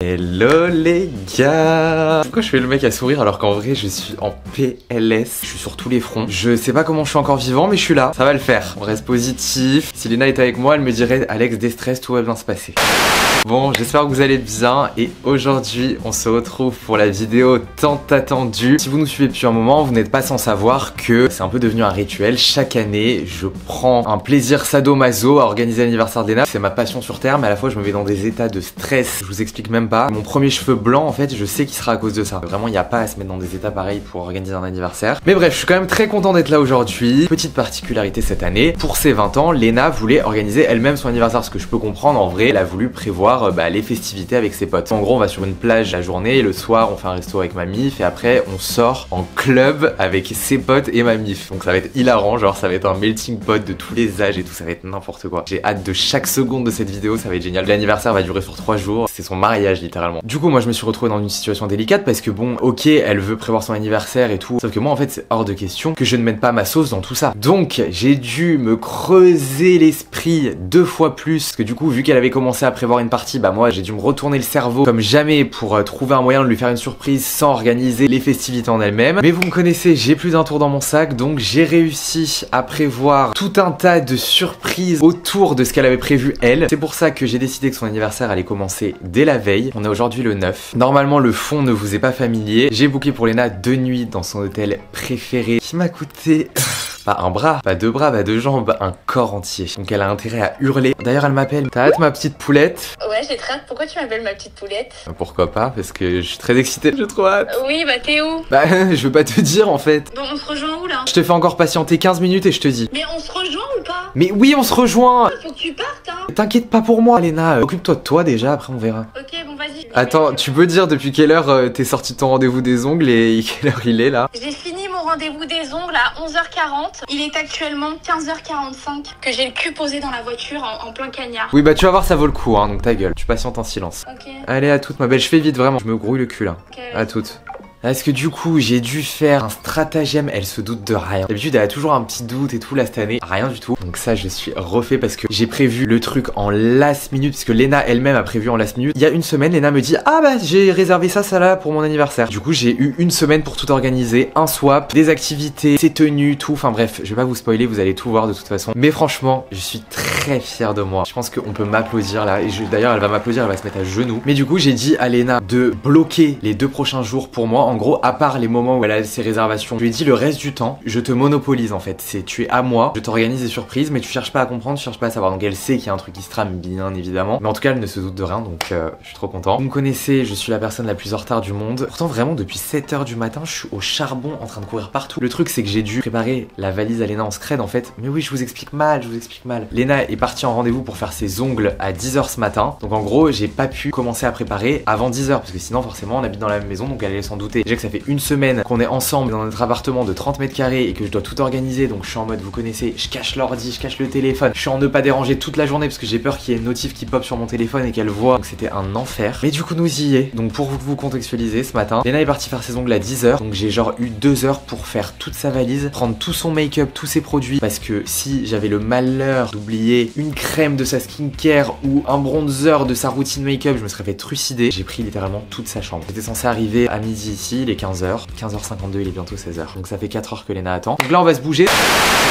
Hello les gars! Pourquoi je fais le mec à sourire alors qu'en vrai je suis en PLS? Je suis sur tous les fronts. Je sais pas comment je suis encore vivant mais je suis là. Ça va le faire. On reste positif. Si Léna était avec moi elle me dirait Alex déstresse, tout va bien se passer. Bon, j'espère que vous allez bien et aujourd'hui on se retrouve pour la vidéo tant attendue. Si vous nous suivez depuis un moment, vous n'êtes pas sans savoir que c'est un peu devenu un rituel. Chaque année, je prends un plaisir sadomaso à organiser l'anniversaire de Léna. C'est ma passion sur terre, mais à la fois je me mets dans des états de stress. Je vous explique même pas. Mon premier cheveu blanc, en fait, je sais qu'il sera à cause de ça. Vraiment, il n'y a pas à se mettre dans des états pareils pour organiser un anniversaire. Mais bref, je suis quand même très content d'être là aujourd'hui. Petite particularité cette année, pour ses 20 ans, Léna voulait organiser elle-même son anniversaire. Ce que je peux comprendre, en vrai, elle a voulu prévoir les festivités avec ses potes. En gros, on va sur une plage la journée et le soir, on fait un resto avec ma mif et après, on sort en club avec ses potes et ma mif. Donc ça va être hilarant, genre ça va être un melting pot de tous les âges et tout, ça va être n'importe quoi. J'ai hâte de chaque seconde de cette vidéo, ça va être génial. L'anniversaire va durer sur 3 jours, c'est son mariage littéralement. Du coup, moi je me suis retrouvé dans une situation délicate parce que bon, ok, elle veut prévoir son anniversaire et tout, sauf que moi en fait c'est hors de question que je ne mette pas ma sauce dans tout ça. Donc j'ai dû me creuser l'esprit 2 fois plus, parce que du coup, vu qu'elle avait commencé à prévoir une partie, bah moi j'ai dû me retourner le cerveau comme jamais pour trouver un moyen de lui faire une surprise sans organiser les festivités en elles-mêmes. Mais vous me connaissez, j'ai plus d'un tour dans mon sac, donc j'ai réussi à prévoir tout un tas de surprises autour de ce qu'elle avait prévu elle. C'est pour ça que j'ai décidé que son anniversaire allait commencer dès la veille. On est aujourd'hui le 9. Normalement le fond ne vous est pas familier. J'ai booké pour Léna 2 nuits dans son hôtel préféré qui m'a coûté... pas un bras, pas 2 bras, pas 2 jambes, un corps entier. Donc elle a intérêt à hurler. D'ailleurs elle m'appelle. T'as hâte ma petite poulette? Ouais, j'ai très hâte. Pourquoi tu m'appelles ma petite poulette? Pourquoi pas? Parce que je suis très excitée, j'ai trop hâte. Oui, bah t'es où? Bah je veux pas te dire en fait. Bon, on se rejoint où là? Je te fais encore patienter 15 minutes et je te dis. Mais on se rejoint ou pas? Mais oui on se rejoint. Faut que tu partes, hein. T'inquiète pas pour moi Léna, occupe-toi de toi déjà, après on verra. Ok, bon vas-y. Attends, tu peux dire depuis quelle heure t'es sorti de ton rendez-vous des ongles et quelle heure il est là? J'ai fini mon rendez-vous des ongles à 11h40. Il est actuellement 15h45 que j'ai le cul posé dans la voiture en plein cagnard. Oui bah tu vas voir ça vaut le coup hein, donc ta gueule, tu patientes en silence. Ok. Allez à toutes ma belle, je fais vite vraiment, je me grouille le cul là. Ok. À toutes. Est-ce que du coup j'ai dû faire un stratagème? Elle se doute de rien. D'habitude elle a toujours un petit doute et tout, là cette année rien du tout. Donc ça je suis refait parce que j'ai prévu le truc en last minute, parce que Léna elle-même a prévu en last minute. Il y a une semaine Léna me dit ah bah j'ai réservé ça là pour mon anniversaire. Du coup j'ai eu une semaine pour tout organiser, un swap, des activités, ses tenues, tout. Enfin bref, je vais pas vous spoiler, vous allez tout voir de toute façon. Mais franchement je suis très fier de moi. Je pense qu'on peut m'applaudir là et d'ailleurs elle va m'applaudir, elle va se mettre à genoux. Mais du coup j'ai dit à Léna de bloquer les 2 prochains jours pour moi. En gros, à part les moments où elle a ses réservations, je lui ai dit le reste du temps, je te monopolise en fait. C'est tu es à moi, je t'organise des surprises, mais tu cherches pas à comprendre, tu cherches pas à savoir. Donc elle sait qu'il y a un truc qui se trame, bien évidemment. Mais en tout cas, elle ne se doute de rien, donc je suis trop content. Vous me connaissez, je suis la personne la plus en retard du monde. Pourtant, vraiment, depuis 7h du matin, je suis au charbon en train de courir partout. Le truc, c'est que j'ai dû préparer la valise à Léna en scred en fait. Mais oui, je vous explique mal, je vous explique mal. Léna est partie en rendez-vous pour faire ses ongles à 10h ce matin. Donc en gros, j'ai pas pu commencer à préparer avant 10h, parce que sinon, forcément, on habite dans la même maison, donc elle allait s'en douter. Déjà que ça fait une semaine qu'on est ensemble dans notre appartement de 30 mètres carrés et que je dois tout organiser, donc je suis en mode, vous connaissez, je cache l'ordi, je cache le téléphone, je suis en ne pas déranger toute la journée parce que j'ai peur qu'il y ait une notif qui pop sur mon téléphone et qu'elle voit, donc c'était un enfer. Mais du coup nous y est. Donc pour vous contextualiser, ce matin Léna est partie faire ses ongles à 10h, donc j'ai genre eu 2 heures pour faire toute sa valise, prendre tout son make-up, tous ses produits, parce que si j'avais le malheur d'oublier une crème de sa skincare ou un bronzer de sa routine make-up, je me serais fait trucider. J'ai pris littéralement toute sa chambre. J'étais censé arriver à midi ici, il est 15h, 15h52, il est bientôt 16h. Donc ça fait 4 heures que Léna attend. Donc là on va se bouger.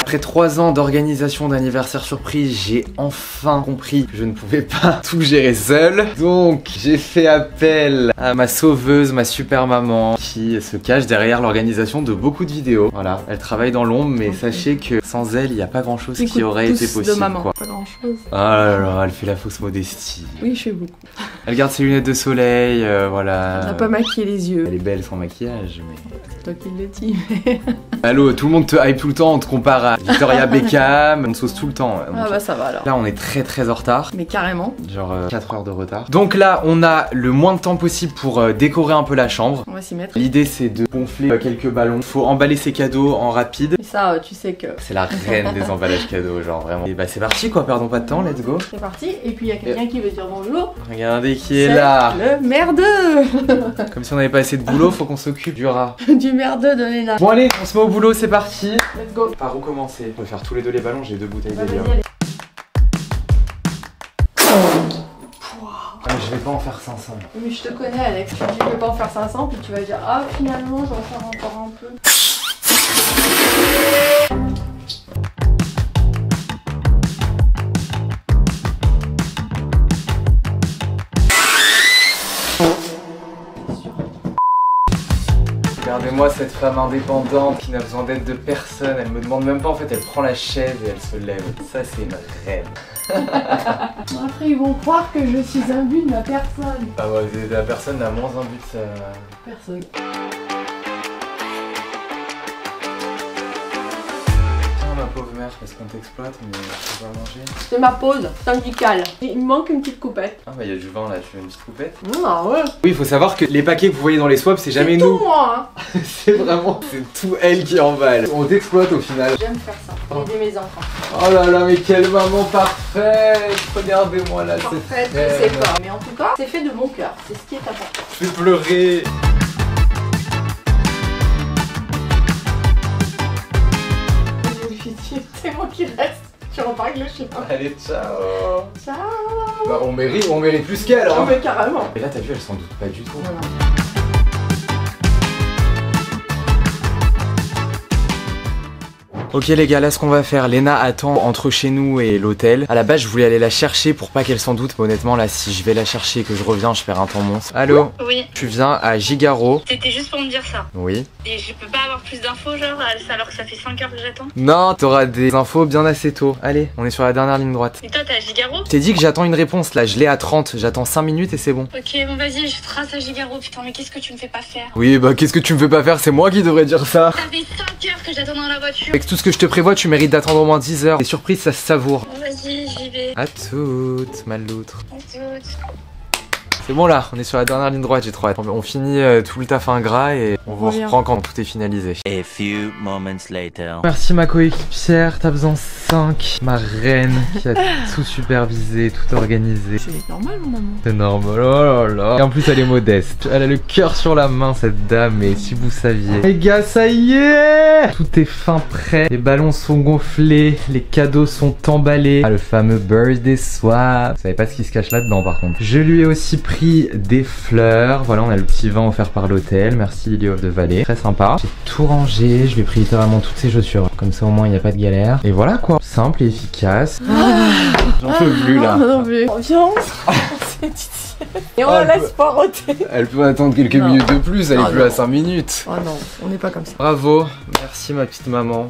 Après 3 ans d'organisation d'anniversaire surprise, j'ai enfin compris que je ne pouvais pas tout gérer seul. Donc j'ai fait appel à ma sauveuse, ma super maman, qui se cache derrière l'organisation de beaucoup de vidéos. Voilà, elle travaille dans l'ombre, mais sachez que sans elle, il n'y a pas grand chose qui aurait été possible. De maman. Quoi. Pas grand chose. Ah là là, elle fait la fausse modestie. Oui, je fais beaucoup. Elle garde ses lunettes de soleil, voilà. Elle n'a pas maquillé les yeux. Elle est belle sans maquillage, mais... C'est toi qui le dis. Allô, tout le monde te hype tout le temps, on te compare à Victoria Beckham, on te sauce tout le temps. Ah bah ça va alors. Là on est très en retard. Mais carrément. Genre 4 heures de retard. Donc là on a le moins de temps possible pour décorer un peu la chambre. On va s'y mettre. L'idée c'est de gonfler quelques ballons. Faut emballer ses cadeaux en rapide. Et ça tu sais que... C'est la reine des emballages cadeaux, genre vraiment. Et bah c'est parti quoi, perdons pas de temps, let's go. C'est parti. Et puis il y a quelqu'un qui veut dire bonjour. Regardez qui est là. Le merdeux. Comme si on avait pas assez de boulot, faut qu'on s'occupe du rat. Du merdeux de Léna. Bon allez, on se met au boulot, c'est parti. Let's go. Par où commencer? On peut faire tous les deux les ballons, j'ai 2 bouteilles Bah, de bière. vas-y, allez. je vais pas en faire 500. Mais je te connais Alex, tu dis je vais pas en faire 500 puis tu vas dire ah finalement je vais en faire encore un peu. Regardez-moi cette femme indépendante qui n'a besoin d'aide de personne. Elle me demande même pas en fait, elle prend la chaise et elle se lève. Ça c'est une reine. Après ils vont croire que je suis un but de ma personne. Ah ouais, la personne n'a moins un but de sa... Personne. Tiens ma pauvre mère, parce qu'on t'exploite mais tu vas manger. C'est ma pause syndicale. Il me manque une petite coupette. Ah bah il y a du vin là, tu veux une petite coupette? Ah ouais. Oui, il faut savoir que les paquets que vous voyez dans les swaps, c'est jamais C'est nous. tout moi hein. C'est vraiment, c'est tout elle qui emballe. On t'exploite au final. J'aime faire ça, aider mes enfants. Oh là là, mais quelle maman parfaite. Regardez-moi là, Parfaite, c'est je sais pas. Mais en tout cas, c'est fait de bon cœur. C'est ce qui est important. Je vais pleurer. C'est moi qui reste. Tu repars avec le chien. Allez, ciao. Ciao. Bah on mérite plus qu'elle Non hein. mais carrément. Et là t'as vu, elle s'en doute pas du tout. Voilà. Ok les gars, là ce qu'on va faire, Léna attend entre chez nous et l'hôtel. À la base je voulais aller la chercher pour pas qu'elle s'en doute, mais honnêtement là si je vais la chercher et que je reviens je perds un temps monstre. Allô? Oui, Tu viens à Gigaro? c'était juste pour me dire ça. Oui. Et je peux pas avoir plus d'infos, genre, alors que ça fait 5 heures que j'attends. Non, t'auras des infos bien assez tôt. Allez, on est sur la dernière ligne droite. Et toi, t'es à Gigaro? Je t'ai dit que j'attends une réponse là, je l'ai à 30, j'attends 5 minutes et c'est bon. Ok, bon vas-y, je trace à Gigaro. Putain, mais qu'est-ce que tu me fais pas faire? Oui bah qu'est-ce que tu me fais pas faire, c'est moi qui devrais dire ça. Ça fait 5 heures que j'attends dans la voiture. Avec tout ce que je te prévois, tu mérites d'attendre au moins 10 heures. Les surprises ça se savoure. Bon, vas-y, j'y vais. À toutes, mal l'autre. À toutes. C'est bon là, on est sur la dernière ligne droite, j'ai trop hâte. On finit tout le taf ingrat et on vous Revient. reprend quand tout est finalisé. A few moments later. Merci ma coéquipière, t'as besoin 5. Ma reine qui a tout supervisé, tout organisé. C'est normal mon amour. C'est normal, oh là là. Et en plus elle est modeste. Elle a le cœur sur la main cette dame, et si vous saviez. Les gars, ça y est! Tout est fin prêt. Les ballons sont gonflés, les cadeaux sont emballés. Ah, le fameux birthday swap. Vous savez pas ce qui se cache là-dedans par contre. Je lui ai aussi pris des fleurs. Voilà, on a le petit vin offert par l'hôtel. Merci Lily of the Valley. Très sympa. J'ai tout rangé. Je lui ai pris littéralement toutes ses chaussures. Comme ça au moins il n'y a pas de galère. Et voilà quoi. Simple et efficace. J'en peux plus là. Non mais confiance. C'est ici. Et on la laisse poireauter. Elle peut attendre quelques Non. minutes de plus. Elle est Ah plus non. à 5 minutes. Oh non, on n'est pas comme ça. Bravo, merci ma petite maman.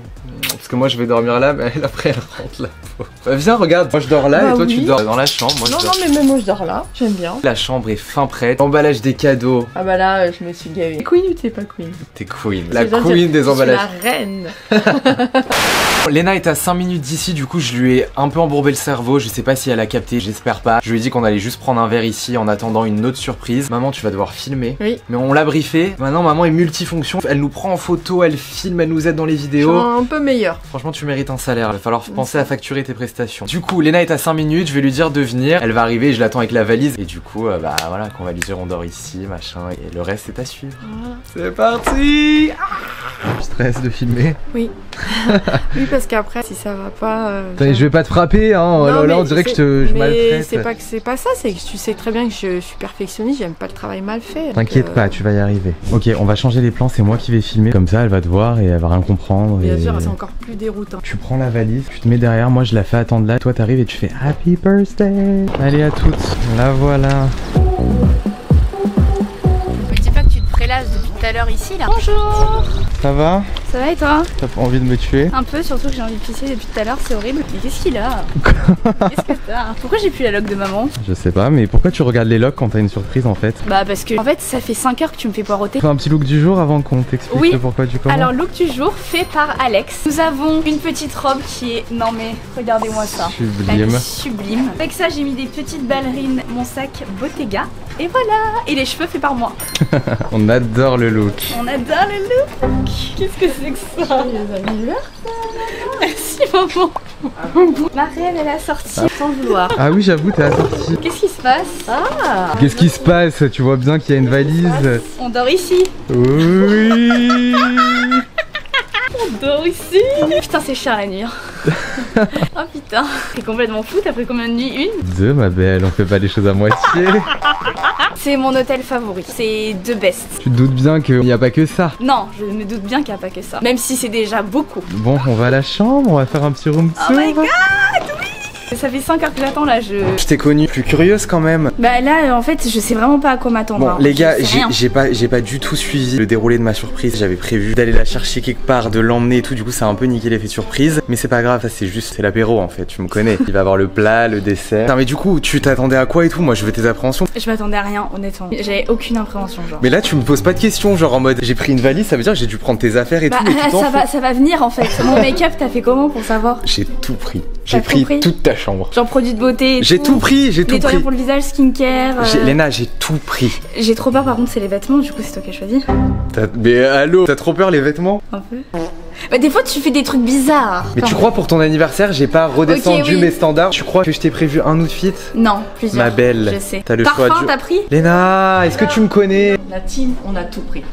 Parce que moi je vais dormir là, mais elle après elle rentre là. Bah, viens, regarde, moi je dors là Bah et toi tu oui. dors dans la chambre. Moi, Non je non dors... mais même moi je dors là. J'aime bien. La chambre est fin prête. Emballage des cadeaux. Ah bah là je me suis gavée. Queen ou t'es pas queen? T'es queen. La C'est gentil, queen des je suis emballages. la reine. Léna est à 5 minutes d'ici, du coup je lui ai un peu embourbé le cerveau. Je sais pas si elle a capté, j'espère pas. Je lui ai dit qu'on allait juste prendre un verre ici en attendant une autre surprise. Maman, tu vas devoir filmer. Oui. Mais on l'a briefé. Maintenant, maman est multifonction. Elle nous prend en photo, elle filme, elle nous aide dans les Je suis vidéos. un peu meilleure. Franchement, tu mérites un salaire. Il va falloir penser à facturer tes prestations. Du coup, Léna est à 5 minutes. Je vais lui dire de venir. Elle va arriver et je l'attends avec la valise. Et du coup, bah voilà, qu'on va lui dire on dort ici, machin. Et le reste est à suivre. Voilà. C'est parti. Je stresse de filmer. Oui. Oui parce qu'après si ça va pas. Attendez, je vais pas te frapper, hein. Oh là Non, là, on mais dirait que c'est- je mais maltraite. c'est pas que c'est pas ça, c'est que tu sais très bien que je suis perfectionniste, j'aime pas le travail mal fait. T'inquiète pas, tu vas y arriver. Ok, on va changer les plans, c'est moi qui vais filmer. Comme ça, elle va te voir et elle va rien comprendre. Bien et- sûr, c'est encore plus déroutant. Tu prends la valise, tu te mets derrière, moi je la fais attendre là. Toi, t'arrives et tu fais Happy Birthday. Allez, à toutes. La voilà. Me dis pas que tu te prélasses depuis tout à l'heure ici là. Bonjour. Ça va? Ça va et toi? T'as pas envie de me tuer? Un peu, surtout que j'ai envie de pisser depuis tout à l'heure, c'est horrible. Mais qu'est-ce qu'il a? Qu'est-ce que t'as? Pourquoi j'ai plus la loque de maman? Je sais pas, mais pourquoi tu regardes les logs quand t'as une surprise en fait? Bah parce que en fait ça fait 5 heures que tu me fais poireauter. Fais un petit look du jour avant qu'on t'explique Oui. le pourquoi du comment. Alors look du jour fait par Alex. Nous avons une petite robe qui est... Non mais regardez-moi ça. Elle Sublime. est sublime. Avec ça j'ai mis des petites ballerines, mon sac Bottega. Et voilà. Et les cheveux faits par moi. On adore le look. On adore le look. Qu'est-ce que c'est que ça? Merci maman. Ma reine elle a sorti sans vouloir. Ah oui, j'avoue, t'es assortie. Qu'est-ce qui se passe? Ah. Qu'est-ce qui se passe? Tu vois bien qu'il y a une valise. On dort ici. Oui. On dort ici. Putain c'est cher la nuit. Hein. Oh putain, t'es complètement fou, t'as pris combien de nuits? Une? 2 ma belle, on fait pas les choses à moitié. C'est mon hôtel favori, c'est the best. Tu te doutes bien qu'il n'y a pas que ça. Non, je me doute bien qu'il n'y a pas que ça. Même si c'est déjà beaucoup. Bon, on va à la chambre, on va faire un petit room tour. Oh my god, oui! Ça fait 5 heures que j'attends là, Je t'ai connue plus curieuse quand même. Bah là, en fait, je sais vraiment pas à quoi m'attendre. Bon, les gars, Je sais rien. j'ai pas du tout suivi le déroulé de ma surprise. J'avais prévu d'aller la chercher quelque part, de l'emmener et tout. Du coup, ça a un peu niqué l'effet surprise. Mais c'est pas grave, ça c'est l'apéro en fait. Tu me connais. Il va avoir le plat, le dessert. Non, mais du coup, tu t'attendais à quoi et tout? Moi, je veux tes appréhensions. Je m'attendais à rien, honnêtement. J'avais aucune appréhension, genre. Mais là, tu me poses pas de questions, genre en mode j'ai pris une valise, ça veut dire que j'ai dû prendre tes affaires et Bah, tout. Et tout ça va venir en fait. Mon make-up, t'as fait comment pour savoir? J'ai tout pris. J'ai T'as pris tout pris toute ta chambre. Genre produits de beauté et J'ai tout pris, j'ai tout nettoyant pris. pour le visage, skincare. Léna, j'ai tout pris. J'ai trop peur par contre, c'est les vêtements, du coup c'est toi qui as choisi. Mais allô, t'as trop peur les vêtements? Un peu. Bah des fois tu fais des trucs bizarres. Mais Enfin, tu crois pour ton anniversaire, j'ai pas redescendu Ok, oui. mes standards? Tu crois que je t'ai prévu un outfit? Non, plusieurs. Ma belle, Je sais. t'as le choix Parfum, du... t'as pris? Léna, est-ce que tu me connais? La team, on a tout pris.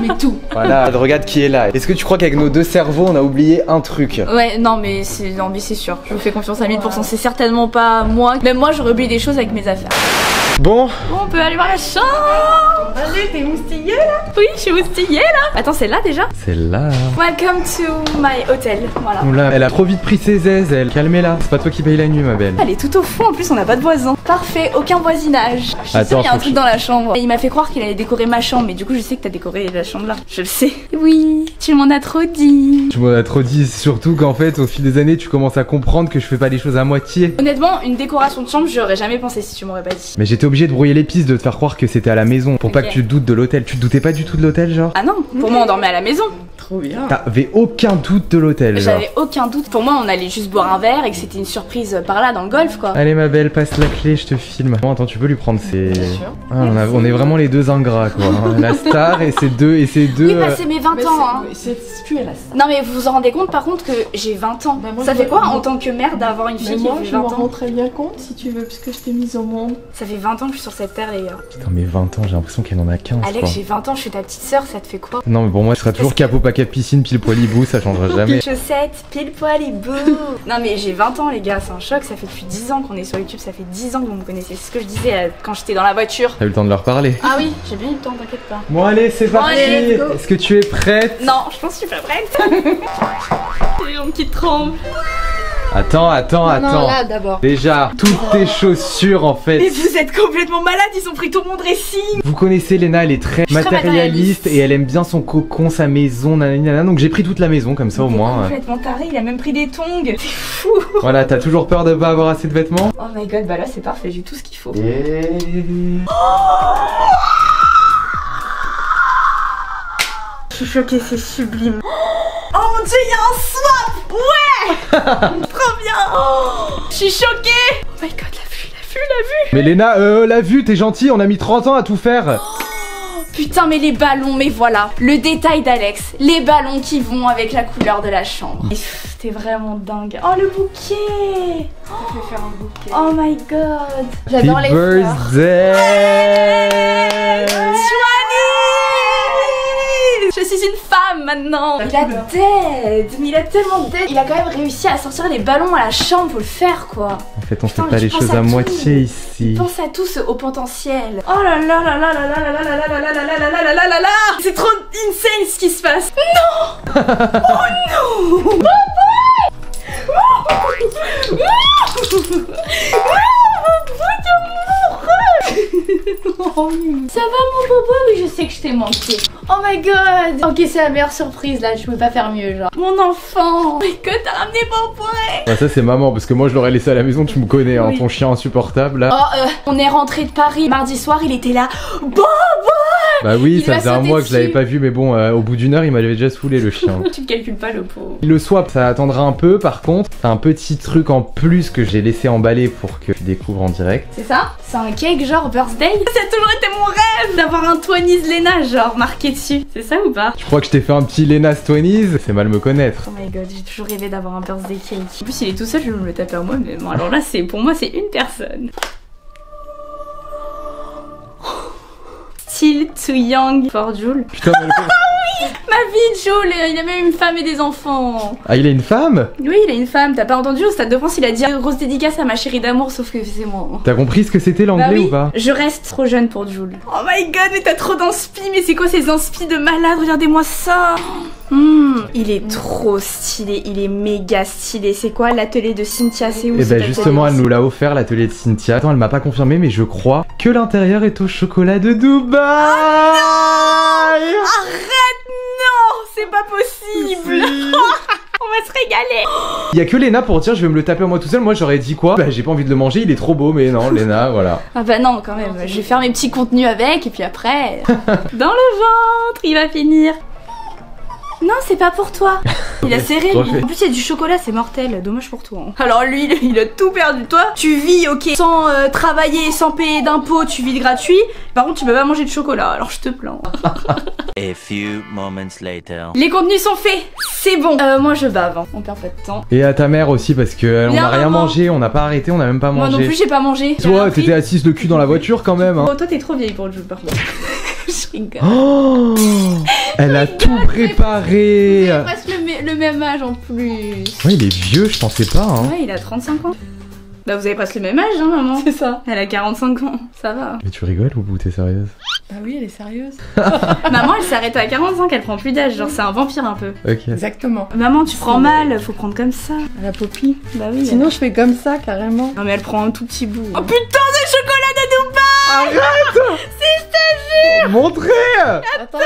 Mais tout. Voilà, regarde qui est là. Est-ce que tu crois qu'avec nos deux cerveaux, on a oublié un truc? Ouais, non mais c'est sûr. Je vous fais confiance à 1000%. C'est certainement pas moi. Même moi j'aurais oublié des choses avec mes affaires. Bon, Bon, on peut aller voir la chambre. Allez, t'es moustillée là? Oui, je suis moustillée là. Attends, c'est là déjà? c'est là. Welcome to my hotel. Voilà. Oula, elle a trop vite pris ses aises, elle. Calmez-la, c'est pas toi qui paye la nuit, ma belle. Elle est tout au fond, en plus on n'a pas de voisins. Parfait, aucun voisinage. Je suis Attends, sûre qu'il y a un faut truc que dans la chambre. Et il m'a fait croire qu'il allait décorer ma chambre, mais du coup je sais que t'as décoré la chambre là. Je le sais. Oui, tu m'en as trop dit. Tu m'en as trop dit, surtout qu'en fait, au fil des années, tu commences à comprendre que je fais pas les choses à moitié. Honnêtement, une décoration de chambre, j'aurais jamais pensé si tu m'aurais pas dit. Mais j'étais obligé de brouiller les pistes, de te faire croire que c'était à la maison, pour pas Ok. que tu te doutes de l'hôtel. Tu te doutais pas du tout de l'hôtel, genre? Ah non, pour moi on dormait à la maison. Trop bien. T'avais aucun doute de l'hôtel, genre? J'avais aucun doute. Pour moi on allait juste boire un verre et que c'était une surprise par là dans le golf quoi. Allez ma belle, passe la clé, je te filme. Bon attends, tu peux lui prendre ses... Bien sûr. Ah, on est vraiment les deux ingrats quoi. La star et ses deux... Oui, bah c'est mes 20 Mais ans hein. c'est tu es la star. Non mais vous vous en rendez compte par contre que j'ai 20 ans. Bah, moi, Ça je fait me- quoi en tant que mère d'avoir une Mais fille moi, qui je fait m'en 20 rends ans? très bien compte si tu veux, puisque je t'ai mise au monde. Ça fait 20 ans que je suis sur cette terre les gars. Putain mais 20 ans, j'ai l'impression qu'elle en a 15 quoi. Alex, j'ai 20 ans, je suis ta petite sœur, ça te fait quoi? Non mais pour moi, je serai toujours capot paquet piscine, pile poil hibou, ça changera jamais. Chaussettes, pile poil et bouh. Non mais j'ai 20 ans les gars, c'est un choc, ça fait depuis 10 ans qu'on est sur YouTube, ça fait 10 ans que vous me connaissez. C'est ce que je disais quand j'étais dans la voiture. T'as eu le temps de leur parler? Ah oui, j'ai bien eu le temps, t'inquiète pas. Bon allez, c'est parti. allez, let's go. Est-ce que tu es prête? Non, je pense que je suis pas prête. J'ai les jambes qui tremblent. Attends. Non, là d'abord. Déjà, toutes tes chaussures en Mais fait. vous êtes complètement malade, ils ont pris tout mon dressing. Vous connaissez Léna, elle est très Je suis très matérialiste et elle aime bien son cocon, sa maison, nanana. Donc j'ai pris toute la maison comme ça au T'es moins. complètement taré, il a même pris des tongs. C'est fou. Voilà, t'as toujours peur de pas avoir assez de vêtements? Oh my god, bah là c'est parfait, j'ai tout ce qu'il faut. Et... Je suis choquée, c'est sublime. Oh mon dieu, il y a un swap. Ouais. Trop bien. Oh, je suis choquée. Oh my god, la vue. Mais Léna, la vue, t'es gentil, on a mis 30 ans à tout faire. Putain, mais les ballons, mais voilà. Le détail d'Alex. Les ballons qui vont avec la couleur de la chambre. C'était vraiment dingue. Oh, le bouquet. Je vais faire un bouquet. Oh my god. J'adore les Happy fleurs. birthday. Je suis une femme maintenant. Il a dead, mais il a tellement dead. Il a quand même réussi à sortir les ballons à la chambre, faut le faire quoi. En fait, on Putain, fait pas mais les tu choses penses à à tout. moitié ici. Pense à tout ce haut potentiel. Oh là là là là là là là là là là là là là là là là là là. C'est trop insane ce qui se passe. Non. Oh non. Ça va mon bobo? Oui, je sais que je t'ai manqué. Oh my god. Ok, c'est la meilleure surprise là, je peux pas faire mieux genre. Mon enfant. Oh my god, t'as ramené Bobo. Bah, ça c'est maman, parce que moi je l'aurais laissé à la maison, tu me connais, hein, Oui. ton chien insupportable là. Oh, on est rentré de Paris mardi soir, il était là. Bobo. Bah oui, il ça m'a faisait un sauté mois que je l'avais dessus. pas vu, mais bon, au bout d'une heure, il m'avait déjà saoulé le chien. Tu ne calcules pas le pauvre. Le swap, ça attendra un peu, par contre, t'as un petit truc en plus que j'ai laissé emballer pour que tu découvres en direct. C'est ça? C'est un cake genre birthday? Ça a toujours été mon rêve d'avoir un 20s Lena genre marqué dessus. C'est ça ou pas? Je crois que je t'ai fait un petit Lena's 20s, c'est mal me connaître. Oh my god, j'ai toujours rêvé d'avoir un birthday cake. En plus, il est tout seul, je vais me le taper à moi-même. Alors là, pour moi, c'est une personne. Still too young for Jules. Putain, mais Ma vie, Jules, il a même une femme et des enfants. Ah, il a une femme? Oui, il a une femme. T'as pas entendu au Stade de France, il a dit grosse dédicace à ma chérie d'amour, sauf que c'est moi. T'as compris ce que c'était l'anglais Bah oui, ou pas? je reste trop jeune pour Jules. Oh my god, mais t'as trop d'inspi. Mais c'est quoi ces inspi de malade? Regardez-moi ça. Il est trop stylé, il est méga stylé. C'est quoi l'atelier de Cynthia? C'est où? Et bah justement, elle nous l'a offert, l'atelier de Cynthia. Attends, elle m'a pas confirmé, mais je crois que l'intérieur est au chocolat de Dubaï. Arrête, non, c'est pas possible. On va se régaler. Il y a que Léna pour dire je vais me le taper moi tout seul. Moi j'aurais dit quoi? Bah j'ai pas envie de le manger, il est trop beau, mais non, Léna, voilà. Ah bah non, quand même, je vais faire mes petits contenus avec, et puis après, dans le ventre, il va finir. Non, c'est pas pour toi. Il a serré, lui. En plus, il y a du chocolat, c'est mortel. Dommage pour toi. Hein. Alors lui, il a tout perdu. Toi, tu vis, ok, sans travailler, sans payer d'impôts, tu vis gratuit. Par contre, tu peux pas manger de chocolat, alors je te plains. A few moments later. Les contenus sont faits, c'est bon. Moi, je bave, hein. On perd pas de temps. Et à ta mère aussi, parce que on Bien, a rien maman. mangé, on n'a pas arrêté, on a même pas mangé. Moi non plus, j'ai pas mangé. Toi, t'étais assise le cul dans la voiture quand même. Hein. Oh, toi, t'es trop vieille pour le jeu, par contre. Je rigole. Oh, elle a tout préparé. Vous avez presque le même âge en plus. Ouais, il est vieux, je pensais pas. Hein. Ouais, il a 35 ans. Bah, vous avez presque le même âge, hein, maman. C'est ça. Elle a 45 ans, ça va. Mais tu rigoles ou t'es sérieuse? Bah oui, elle est sérieuse. Maman, elle s'est arrêtée à 45, elle prend plus d'âge. Genre, c'est un vampire un peu. Ok. Exactement. Maman, tu prends mal, faut prendre comme ça. À la Poppy. Bah oui. Sinon, je fais comme ça, carrément. Non, mais elle prend un tout petit bout. Oh putain, c'est chocolat de Dubaï! Arrête! Si, je te jure! Montrez! Attends.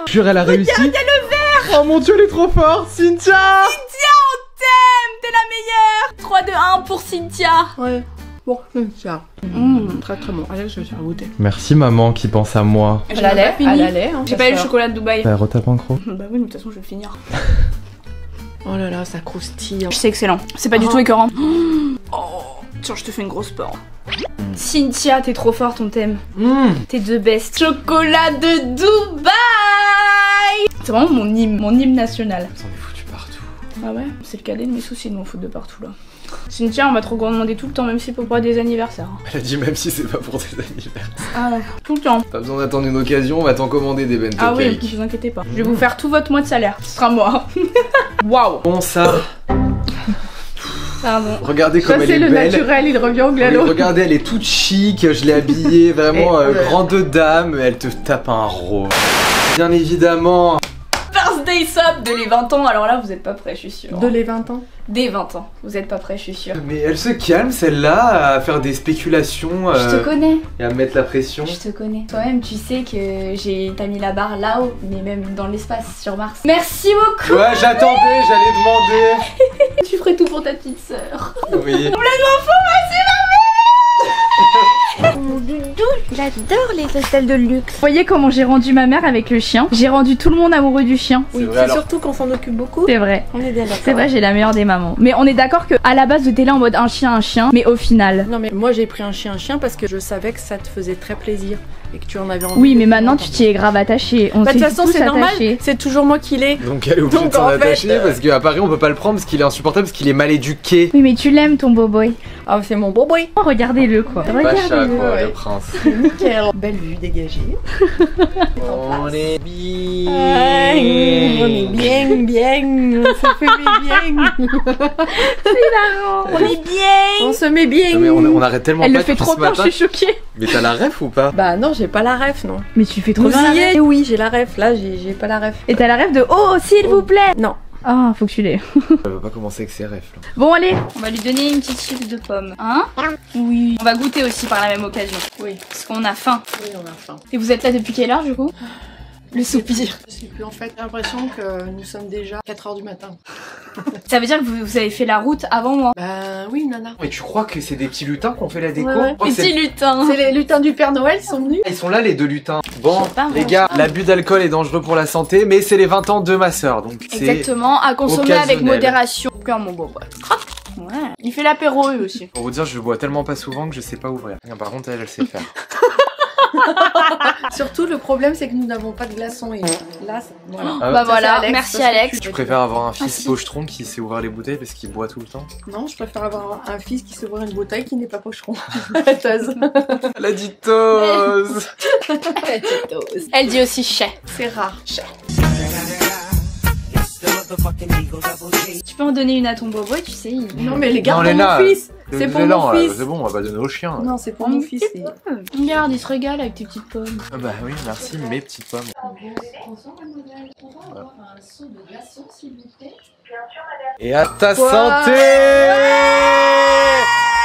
Je jure, elle a réussi. Regarde, il y a le verre! Oh mon dieu, elle est trop forte, Cynthia! Cynthia, on t'aime! T'es la meilleure! 3, 2, 1 pour Cynthia! Ouais. Bon, tiens. Très très bon. Allez, je vais faire goûter. Merci maman qui pense à moi. Elle a l'air, elle a l'air. J'ai pas eu le chocolat de Dubaï. Ça retape un croc. Bah oui, mais de toute façon, je vais le finir. Oh là là, ça croustille. C'est excellent. C'est pas du tout écœurant. Oh, tiens, je te fais une grosse part. Cynthia, t'es trop forte, on t'aime. T'es the best. Chocolat de Dubaï! C'est vraiment mon hymne national. Ça en est foutu partout. Ah ouais? C'est le cadet de mes soucis de m'en foutre de partout là. Cynthia, on m'a trop demandé tout le temps, même si c'est pour des anniversaires. Elle a dit même si c'est pas pour tes anniversaires. Ah ouais, tout le temps. Pas besoin d'attendre une occasion, on va t'en commander des bento Ah oui, cakes. ne vous inquiétez pas. Je vais vous faire tout votre mois de salaire. Ce sera moi. Waouh! Bon ça, Pardon. regardez Ça, comme elle c'est est le belle. naturel, il revient au Oui, glalo. regardez, elle est toute chic, je l'ai habillée vraiment Et- grande dame, elle te tape un rose. Bien évidemment. Birthday sub de les 20 ans, alors là vous êtes pas prêts, je suis sûre. De les 20 ans. Des 20 ans, vous êtes pas prêts, je suis sûre. Mais elle se calme celle-là à faire des spéculations Je te connais, et à mettre la pression. je te connais. Toi-même, tu sais que t'as mis la barre là-haut, mais même dans l'espace, sur Mars. Merci beaucoup! Ouais, j'attendais, j'allais demander. Tu ferais tout pour ta petite sœur. Oui. Mon doudou, il adore les hôtels de luxe. Vous voyez comment j'ai rendu ma mère avec le chien? J'ai rendu tout le monde amoureux du chien. C'est Oui, vrai, c'est alors. surtout qu'on s'en occupe beaucoup. C'est vrai. On est bien d'accord. C'est vrai, j'ai la meilleure des mamans. Mais on est d'accord que à la base, t'étais là en mode un chien, mais au final. Non mais moi j'ai pris un chien parce que je savais que ça te faisait très plaisir et que tu en avais envie. Oui, mais depuis maintenant longtemps. tu t'y es grave attaché. On Bah de s'est toute façon tous c'est normal, attachés. c'est toujours moi qui l'ai. Donc elle est obligée Donc, de s'en en fait, attacher parce qu'à Paris on peut pas le prendre parce qu'il est insupportable, parce qu'il est mal éduqué. Oui, mais tu l'aimes ton boboy. Ah c'est mon beau boy. Oh, regardez-le quoi. Pacha Regardez-le. quoi, ouais. le prince. Nickel. Belle vue dégagée. On est bien. On est bien, bien. Ça fait bien. On est bien. On se met bien. Non, mais on arrête tellement Elle pas le fait depuis trop ce bien, matin. je suis choquée. Mais t'as la ref ou pas? Bah non, j'ai pas la ref non. Mais tu fais trop Vous bien la y ref. êtes? Oui, j'ai la ref. Là, j'ai pas la ref. Et t'as la rêve de oh, s'il vous plaît. Non. Ah, faut que tu l'aies. Elle va pas commencer avec ses refs là. Bon, allez, on va lui donner une petite chips de pommes. Hein? Oui. On va goûter aussi par la même occasion. Oui. Parce qu'on a faim. Oui, on a faim. Et vous êtes là depuis quelle heure du coup? Le soupir. Je sais plus en fait, j'ai l'impression que nous sommes déjà 4h du matin. Ça veut dire que vous avez fait la route avant moi. Bah oui, nana. Mais tu crois que c'est des petits lutins qu'on fait la déco? Ouais, ouais. Oh, c'est- Petit lutin. C'est les lutins du Père Noël, ils sont venus. Ils sont là les deux lutins. Bon, Je sais pas, les moi. gars, l'abus d'alcool est dangereux pour la santé, mais c'est les 20 ans de ma sœur, donc c'est... Exactement, à consommer avec occasionnel. modération. Comme mon beau. Ouais. Il fait l'apéro eux aussi. Pour vous dire, je bois tellement pas souvent que je sais pas ouvrir. Par contre, elle sait faire. Surtout, le problème, c'est que nous n'avons pas de glaçons. Et là, voilà. Ah, Bah Ça, voilà, c'est Alex, merci parce que Alex. Tu préfères avoir un fils si. pochetron qui sait ouvrir les bouteilles parce qu'il boit tout le temps? Non, je préfère avoir un fils qui s'ouvre une bouteille qui n'est pas pocheron. Tose. Elle a dit tose. Elle dit aussi chais. C'est rare. Tu peux en donner une à ton bobo, tu sais. Non, mais les garde Non, pour Léna, mon fils. C'est pour mon fils. C'est bon, on va pas donner au chien. Non, c'est pour mon fils. Regarde, il se régale avec tes petites pommes. Ah bah oui, merci, mes petites pommes. Et à ta santé.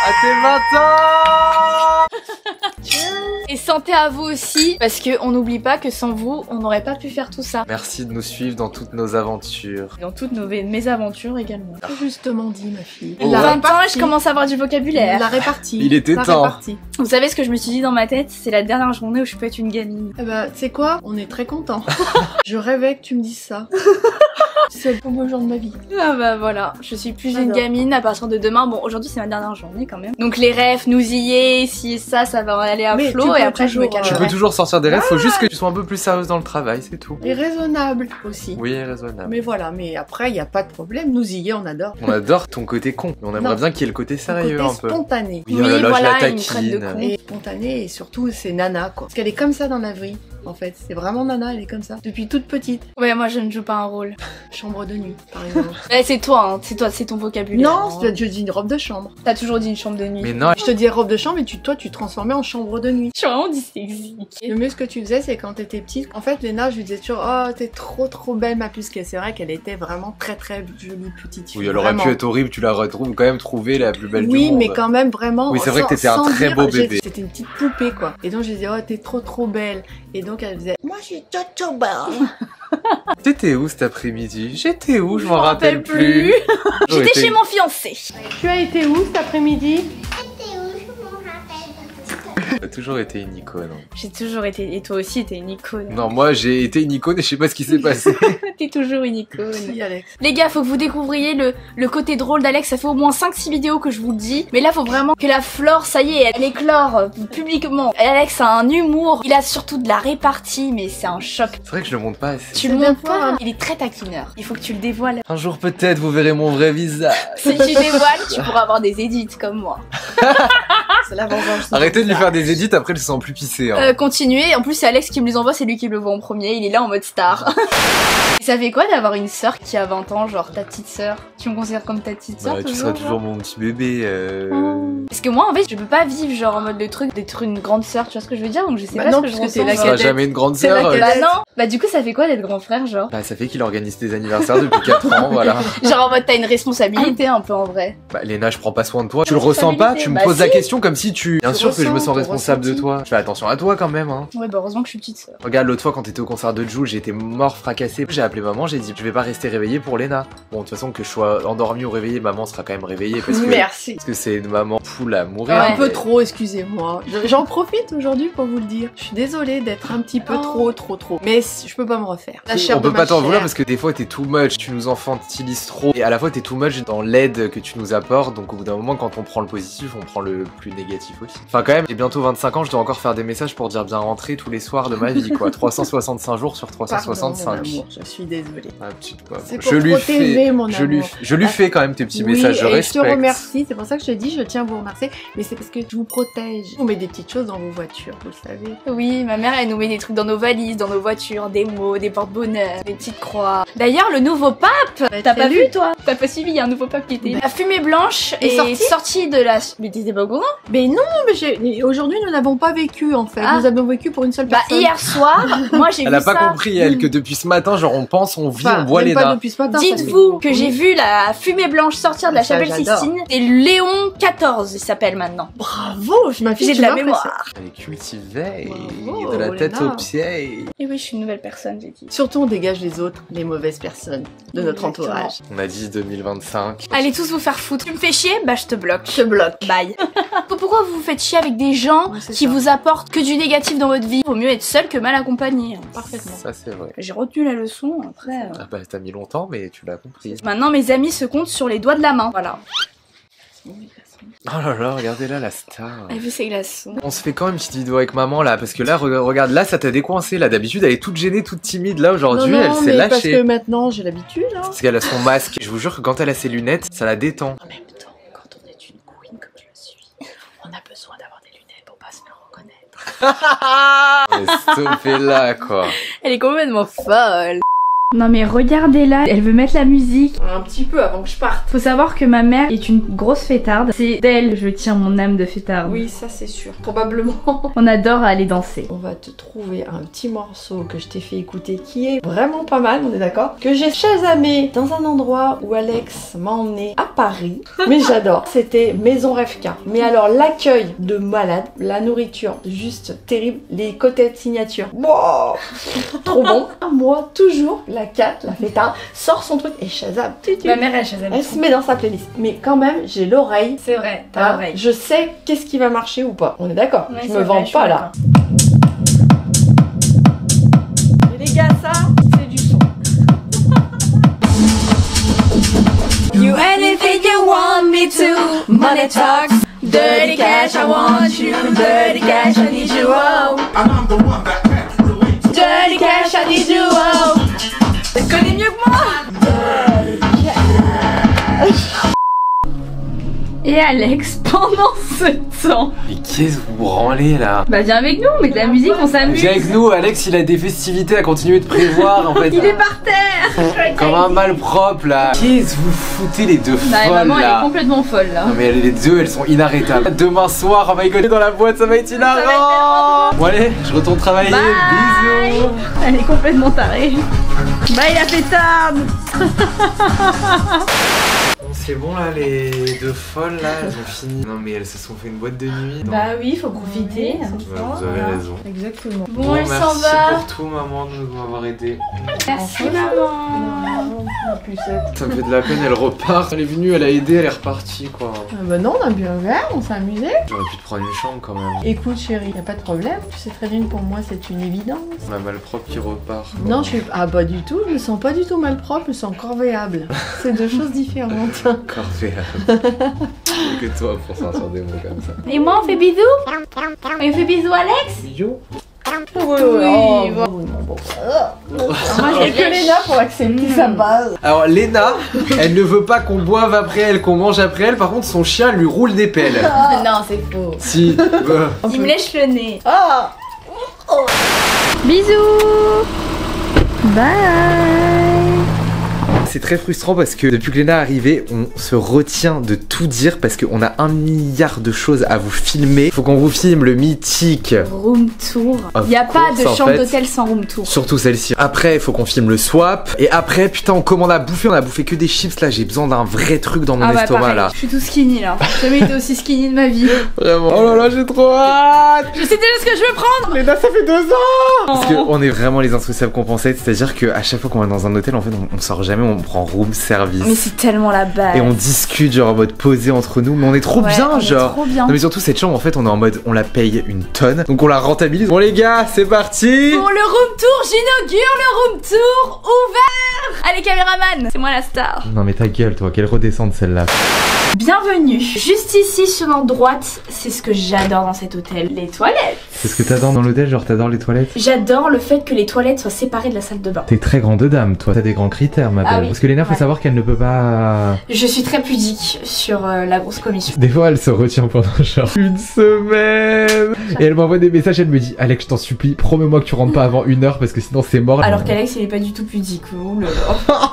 À tes 20 ans. Et santé à vous aussi, parce qu'on n'oublie pas que sans vous, on n'aurait pas pu faire tout ça. Merci de nous suivre dans toutes nos aventures. Dans toutes mes aventures également. Justement dit, ma fille. Oh, La ouais. 20 ans, je commence à avoir du vocabulaire. La répartie. Il était La temps. répartie. Vous savez ce que je me suis dit dans ma tête? C'est la dernière journée où je peux être une gamine. Eh bah, tu sais quoi? On est très contents. Je rêvais que tu me dises ça. C'est le plus beau jour de ma vie. Ah bah voilà, je suis plus une J'adore. gamine à partir de demain. Bon, aujourd'hui c'est ma dernière journée quand même. Donc les rêves, nous y est, si et ça va aller à Mais flot tu et peux après je me toujours, calme. Tu peux toujours sortir des rêves, faut juste que tu sois un peu plus sérieuse dans le travail, c'est tout. Et raisonnable aussi. Oui, raisonnable. Mais voilà, mais après, il n'y a pas de problème. Nous y est, on adore. On adore ton côté con, mais on aimerait Non. bien qu'il y ait le côté sérieux Côté un peu. spontané. Oui, oh là là, voilà, je la une traite de taquine. con. Et spontané, et surtout, c'est Nana, quoi. Parce qu'elle est comme ça dans la vie, en fait. C'est vraiment Nana, elle est comme ça. Depuis toute petite. Ouais, moi je ne joue pas un rôle. Chambre de nuit, par exemple. C'est toi, hein, c'est ton vocabulaire. Non, hein. je dis une robe de chambre. T'as toujours dit une chambre de nuit. Mais non, Je te dis robe de chambre, et toi, tu te transformais en chambre de nuit. Je suis vraiment dyslexique. Le mieux, ce que tu faisais, c'est quand t'étais petite. En fait, Léna, je lui disais toujours, oh, t'es trop belle, ma puce. Et c'est vrai qu'elle était vraiment très jolie petite fille. oui, elle aurait Vraiment. pu être horrible, tu la retrouves quand même trouvée la plus belle du Oui, monde. mais quand même, vraiment. Oui, c'est vrai que t'étais un sans très dire, beau bébé. C'était une petite poupée, quoi. Et donc, je disais, oh, t'es trop belle. Et donc, elle disait, moi, je suis trop belle. T'étais où cet après-midi? J'étais où? Je m'en rappelle plus. J'étais chez mon fiancé. Tu as été où cet après-midi? T'as toujours été une icône. J'ai toujours été. Et toi aussi, t'es une icône. Non, moi j'ai été une icône et je sais pas ce qui s'est passé. T'es toujours une icône. Si, Alex. Les gars, faut que vous découvriez le côté drôle d'Alex. Ça fait au moins 5-6 vidéos que je vous le dis. Mais là, faut vraiment que la Flore, ça y est, elle éclore publiquement. Alex a un humour. Il a surtout de la répartie, mais c'est un choc. C'est vrai que je le montre pas assez. Tu le bien montres fort, pas. hein. Il est très taquineur. Il faut que tu le dévoiles. Un jour peut-être vous verrez mon vrai visage. Si tu dévoiles, tu pourras avoir des edits comme moi. C'est la vengeance. Arrêtez de lui faire des edits, après elle se sent plus pissée. Hein. Continuez. En plus, c'est Alex qui me les envoie. C'est lui qui me le voit en premier. Il est là en mode star. Et ça fait quoi d'avoir une sœur qui a 20 ans, genre ta petite sœur? Tu me considères comme ta petite sœur Bah, tu toujours, seras genre toujours mon petit bébé. Parce que moi, en fait, je peux pas vivre genre en mode le truc d'être une grande sœur, tu vois ce que je veux dire? Donc je sais Bah pas non, ce que je parce que t'es ressens. la Tu seras cadette. jamais une grande C'est la sœur. cadette. Bah non. Bah du coup, ça fait quoi d'être grand frère, genre? Bah ça fait qu'il organise tes anniversaires depuis 4 ans, voilà. Genre en mode t'as une responsabilité un peu en vrai. Bah Léna, je prends pas soin de toi. Tu le ressens pas? Tu me Bah, poses si. la question comme si tu... Bien sûr que je me ressens sens ton responsable de ressenti. toi. Je fais attention à toi quand même, hein. Ouais, bah heureusement que je suis petite sœur. Regarde, l'autre fois quand t'étais au concert de Jules, j'étais mort fracassé. J'ai appelé maman, j'ai dit je vais pas rester réveillé pour Léna. Bon, de toute façon, que je sois endormi ou réveillé, maman sera quand même réveillée parce que... Merci. Parce que c'est une maman poule à mourir. Ouais. Un peu trop, excusez-moi. J'en profite aujourd'hui pour vous le dire. Je suis désolée d'être un petit peu trop. Mais je peux pas me refaire. La chair On de peut ma pas t'en chair. vouloir parce que des fois t'es too much, tu nous infantilises trop et à la fois t'es too much dans l'aide que tu nous apportes, donc au bout d'un moment quand on prend le positif on prend le plus négatif aussi. Enfin quand même j'ai bientôt 25 ans, je dois encore faire des messages pour dire bien rentrer tous les soirs de ma vie quoi, 365 jours sur Pardon, 365. mon amour, je suis désolée. Ah, petite pauvre. C'est pour protéger mon amour. Je lui fais quand même tes petits Oui, messages, je et respecte. je te remercie, c'est pour ça que je te dis, je tiens à vous remercier, mais c'est parce que je vous protège. On met des petites choses dans vos voitures, vous le savez. Oui, ma mère elle nous met des trucs dans nos valises, dans nos voitures, des mots, des porte-bonheur, des petites croix. D'ailleurs, le nouveau pape, t'as pas vu toi? T'as pas suivi, il y a un nouveau pape qui était. La fumée blanche Est est sortie de la. Mais t'étais pas au courant? Mais non, mais aujourd'hui nous n'avons pas vécu en fait. Ah. Nous avons vécu pour une seule Bah personne. hier soir, moi j'ai vu Elle a ça. pas compris elle que depuis ce matin genre on pense, on vit, Enfin, on boit même les pas nains. depuis ce matin. ça fait- Dites-vous que Oui. j'ai vu la fumée blanche sortir de la Ça, chapelle j'adore. Sixtine. C'est Léon XIV, il s'appelle maintenant. Bravo, ma fille, J'ai tu de la m'impressionnes. mémoire. Elle est cultivée, Bravo, de la tête Léna. aux pieds. Et oui, je suis une nouvelle personne, j'ai dit. Surtout, on dégage les autres, les mauvaises personnes de notre Exactement. entourage. On a dit 2025. Allez tous vous faire foutre. Tu me fais chier? Bah je te bloque. Je te bloque. Bye. Pourquoi vous vous faites chier avec des gens Ouais, c'est qui ça. vous apportent que du négatif dans votre vie? Vaut mieux être seul que mal accompagné. Parfaitement. Ça c'est vrai. J'ai retenu la leçon, après... Ah bah t'as mis longtemps mais tu l'as compris. Maintenant, mes amis se comptent sur les doigts de la main. Voilà. Oh là là, regardez là la star. Elle veut ses glaçons. On se fait quand même une petite vidéo avec maman là, parce que là, regarde, là ça t'a décoincé là. D'habitude elle est toute gênée, toute timide. Là aujourd'hui, Non, elle non, s'est mais parce lâchée. que maintenant j'ai l'habitude. Hein. Parce qu'elle a son masque. Je vous jure que quand elle a ses lunettes, ça la détend. En même temps, quand on est une queen comme je le suis, on a besoin d'avoir des lunettes pour pas se faire reconnaître. Stoppez là quoi. Elle est complètement folle. Non mais regardez-la, elle veut mettre la musique. Un petit peu avant que je parte. Faut savoir que ma mère est une grosse fêtarde. C'est d'elle je tiens mon âme de fêtarde. Oui, ça c'est sûr. Probablement. On adore aller danser. On va te trouver un petit morceau que je t'ai fait écouter qui est vraiment pas mal, on est d'accord? Que j'ai chasamé dans un endroit où Alex m'a emmené à Paris. Mais j'adore. C'était Maison Rêve K. Mais alors l'accueil de malade, la nourriture juste terrible, les côtelettes signature. Wow, trop bon. Moi, toujours, la Kat, la fêtarde, sort son truc et Shazam. Ma mère elle Shazam. Elle se met dans sa playlist. Mais quand même, j'ai l'oreille. C'est vrai, t'as Hein, l'oreille. je sais qu'est-ce qui va marcher ou pas. On est d'accord? Ouais, Je c'est me vrai, vante je suis pas là. Et les gars, ça, c'est du son. You anything you want me to. Money talks. Dirty cash, I want you. Dirty cash, I need you. Oh. Dirty cash, I need you. Oh. Tu connais mieux que moi. Et Alex, pendant ce temps... Mais qu'est-ce que vous branlez là? Bah viens avec nous, on met de la musique, on s'amuse. Viens avec nous, Alex il a des festivités à continuer de prévoir en fait. Il est par terre. Comme un malpropre là. Qu'est-ce que vous foutez les deux Bah, folles maman elle est là? complètement folle là. Non mais les deux elles sont inarrêtables. Demain soir on va rigoler dans la boîte, ça va être hilarant. Bon allez, je retourne travailler. Bye. Bisous. Elle est complètement tarée. Bye la fêtarde. C'est bon là, les deux folles là, elles ont fini. Non mais elles se sont fait une boîte de nuit. Non. Bah oui, faut profiter. Ouais, vous avez raison. Exactement. Bon, elle s'en merci va. pour tout maman de nous avoir aidés. Merci maman. La pucette. Ça me fait de la peine, elle repart. Elle est venue, elle a aidé, elle est repartie quoi. Bah non, on a bien ouvert, on s'est amusé. J'aurais pu te prendre une chambre quand même. Écoute chérie, y a pas de problème. Tu sais très bien que pour moi c'est une évidence. On a malpropre qui repart. Non, je suis... Ah pas du tout, je me sens pas du tout malpropre, je me sens corvéable. C'est deux choses différentes. Corvéable. Que toi pour sortir des mots comme ça. Et moi on fait bisous. On fait bisous Alex. Bisous. Oui, Moi j'ai que Léna pour accepter sa base. Alors Léna, elle ne veut pas qu'on boive après elle, qu'on mange après elle. Par contre son chien lui roule des pelles. Non c'est faux. Si. Il me lèche le nez. Ah. Bisous. Bye. C'est très frustrant parce que depuis que Léna est arrivée, on se retient de tout dire parce qu'on a 1 milliard de choses à vous filmer. Faut qu'on vous filme le mythique Room tour. Of Il n'y a pas de course, en chambre fait. d'hôtel sans room tour. Surtout celle-ci. Après, il faut qu'on filme le swap. Et après, putain, on commande à bouffer. On a bouffé que des chips là. J'ai besoin d'un vrai truc dans mon estomac pareil. là. Je suis tout skinny là. J'ai jamais été aussi skinny de ma vie. Vraiment. Oh là là, j'ai trop hâte. Je sais déjà ce que je veux prendre. Léna, ça fait 2 ans. Parce qu'on est vraiment les insociables compensés. C'est-à-dire qu'à chaque fois qu'on va dans un hôtel, en fait, on sort jamais. On prend room service. Mais c'est tellement la base. Et on discute genre en mode posé entre nous. Mais on est trop bien, on est genre. trop bien. Non mais surtout cette chambre en fait on est en mode on la paye une tonne donc on la rentabilise. Bon les gars c'est parti. Pour le room tour, j'inaugure le room tour ouvert. Allez caméraman, c'est moi la star. Non mais ta gueule toi, quelle redescente celle-là. Bienvenue. Juste ici sur notre droite, c'est ce que j'adore dans cet hôtel, les toilettes. C'est ce que t'adores dans l'hôtel, genre t'adores les toilettes? J'adore le fait que les toilettes soient séparées de la salle de bain. T'es très grande dame toi, t'as des grands critères ma belle. Ah oui. Parce que Léna faut Ouais. savoir qu'elle ne peut pas... Je suis très pudique sur la grosse commission. Des fois elle se retient pendant genre 1 semaine. Et elle m'envoie des messages, elle me dit Alex je t'en supplie, promets-moi que tu rentres pas avant 1 heure parce que sinon c'est mort. Alors qu'Alex il est pas du tout pudique. Oh là là.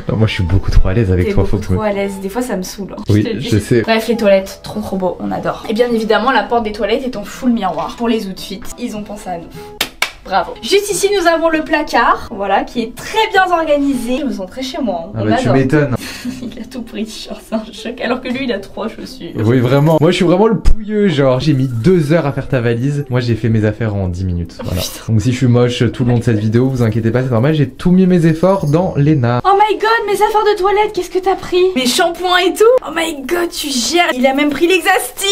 Non, moi je suis beaucoup trop à l'aise avec T'es toi, beaucoup faut que... trop à l'aise, des fois ça me saoule. hein. Oui, te le dis. je sais. Bref, les toilettes, trop trop beau, on adore. Et bien évidemment, la porte des toilettes est en full miroir. Pour les outfits, ils ont pensé à nous. Bravo. Juste ici, nous avons le placard, voilà, qui est très bien organisé. Je me sens très chez moi. Hein. Ah On bah tu adore. m'étonnes. Il a tout pris, genre, c'est un choc. Alors que lui, il a 3 chaussures. Oui vraiment. Moi je suis vraiment le pouilleux genre. J'ai mis 2 heures à faire ta valise. Moi j'ai fait mes affaires en 10 minutes. Voilà. Donc si je suis moche tout le long de cette vidéo, vous inquiétez pas, c'est normal. J'ai tout mis mes efforts dans Léna. Oh my god, mes affaires de toilette, qu'est-ce que t'as pris? Mes shampoings et tout? Oh my god, tu gères. Il a même pris l'Exastil.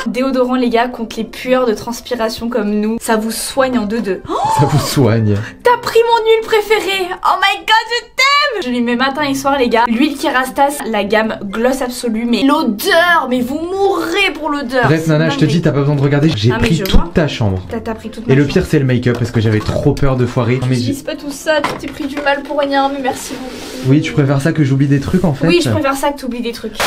Déodorant les gars, contre les pueurs de transpiration comme nous, ça vous soigne en 2-2. Oh, Ça vous soigne. t'as pris mon huile préférée. Oh my god, je t'aime. Je lui mets matin et soir les gars. L'huile Kerastase, la gamme gloss absolue. Mais l'odeur, mais vous mourrez pour l'odeur. Bref Nana, je te dis, t'as pas besoin de regarder. J'ai pris toute ta chambre. T'as pris toute ma Et le chambre. pire c'est le make-up parce que j'avais trop peur de foirer. Je dis pas tout ça, tu t'es pris du mal pour rien, mais merci beaucoup. Oui, tu préfères ça que j'oublie des trucs en fait? Oui, je préfère ça que t'oublies des trucs.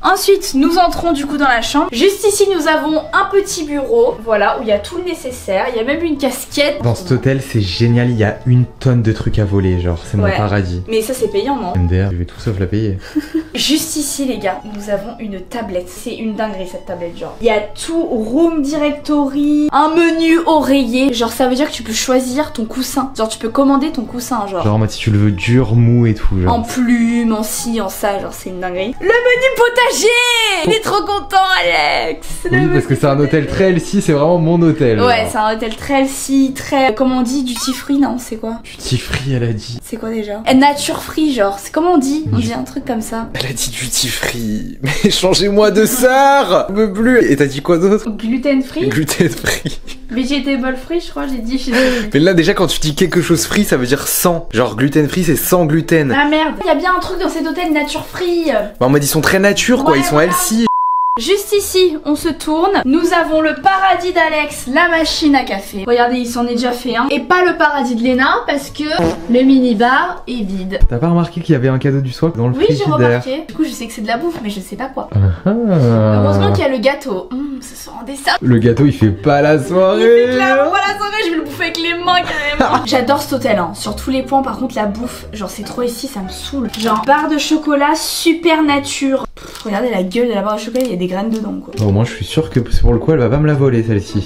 Ensuite, nous entrons du coup dans la chambre. Juste ici, nous avons un petit bureau, voilà, où il y a tout le nécessaire. Il y a même une casquette. Dans cet hôtel, c'est génial, il y a une tonne de trucs à voler, genre, c'est mon paradis. Mais ça, c'est payant, non? MDR, je vais tout sauf la payer. Juste ici, les gars, nous avons une tablette. C'est une dinguerie, cette tablette, genre. Il y a tout, room directory, un menu oreiller. Genre, ça veut dire que tu peux choisir ton coussin. Genre, tu peux commander ton coussin, genre. Genre, moi, si tu le veux dur, mou et tout, genre. En plume, en ci, en ça, genre, c'est une dinguerie. Le menu potager! Il est trop content, Alex! Oui, parce que c'est un hôtel très healthy, c'est vraiment mon hôtel. Ouais, c'est un hôtel très healthy, très... Comment on dit? Duty free, non? C'est quoi? Duty free, elle a dit. C'est quoi déjà? Nature free, genre. C'est comment on dit? On dit un truc comme ça. Elle a dit duty free. Mais changez-moi de sœur! Je peux plus. Et t'as dit quoi d'autre? Gluten free? Gluten free. Vegetable free, je crois, j'ai dit. Mais là, déjà, quand tu dis quelque chose free, ça veut dire sans. Genre, gluten free, c'est sans gluten. Ah merde! Il y a bien un truc dans cet hôtel nature free. Bah, en mode, ils sont très nature, quoi. Ils sont healthy. Juste ici, on se tourne. Nous avons le paradis d'Alex, la machine à café. Regardez, il s'en est déjà fait un. Et pas le paradis de Léna, parce que le mini-bar est vide. T'as pas remarqué qu'il y avait un cadeau du swap dans le frigidaire? Oui, j'ai remarqué. Du coup, je sais que c'est de la bouffe, mais je sais pas quoi. Ah. Heureusement qu'il y a le gâteau. Ce soir, des sapes. Le gâteau, il fait pas la soirée. Il fait clairement pas la soirée, je vais le bouffer avec les mains carrément. J'adore cet hôtel, hein. Sur tous les points. Par contre, la bouffe, genre, c'est trop ici, ça me saoule. Genre, barre de chocolat super nature. Regardez la gueule de la barre de chocolat, il y a des graines dedans, quoi. Au moins, je suis sûr que pour le coup, elle va pas me la voler, celle-ci.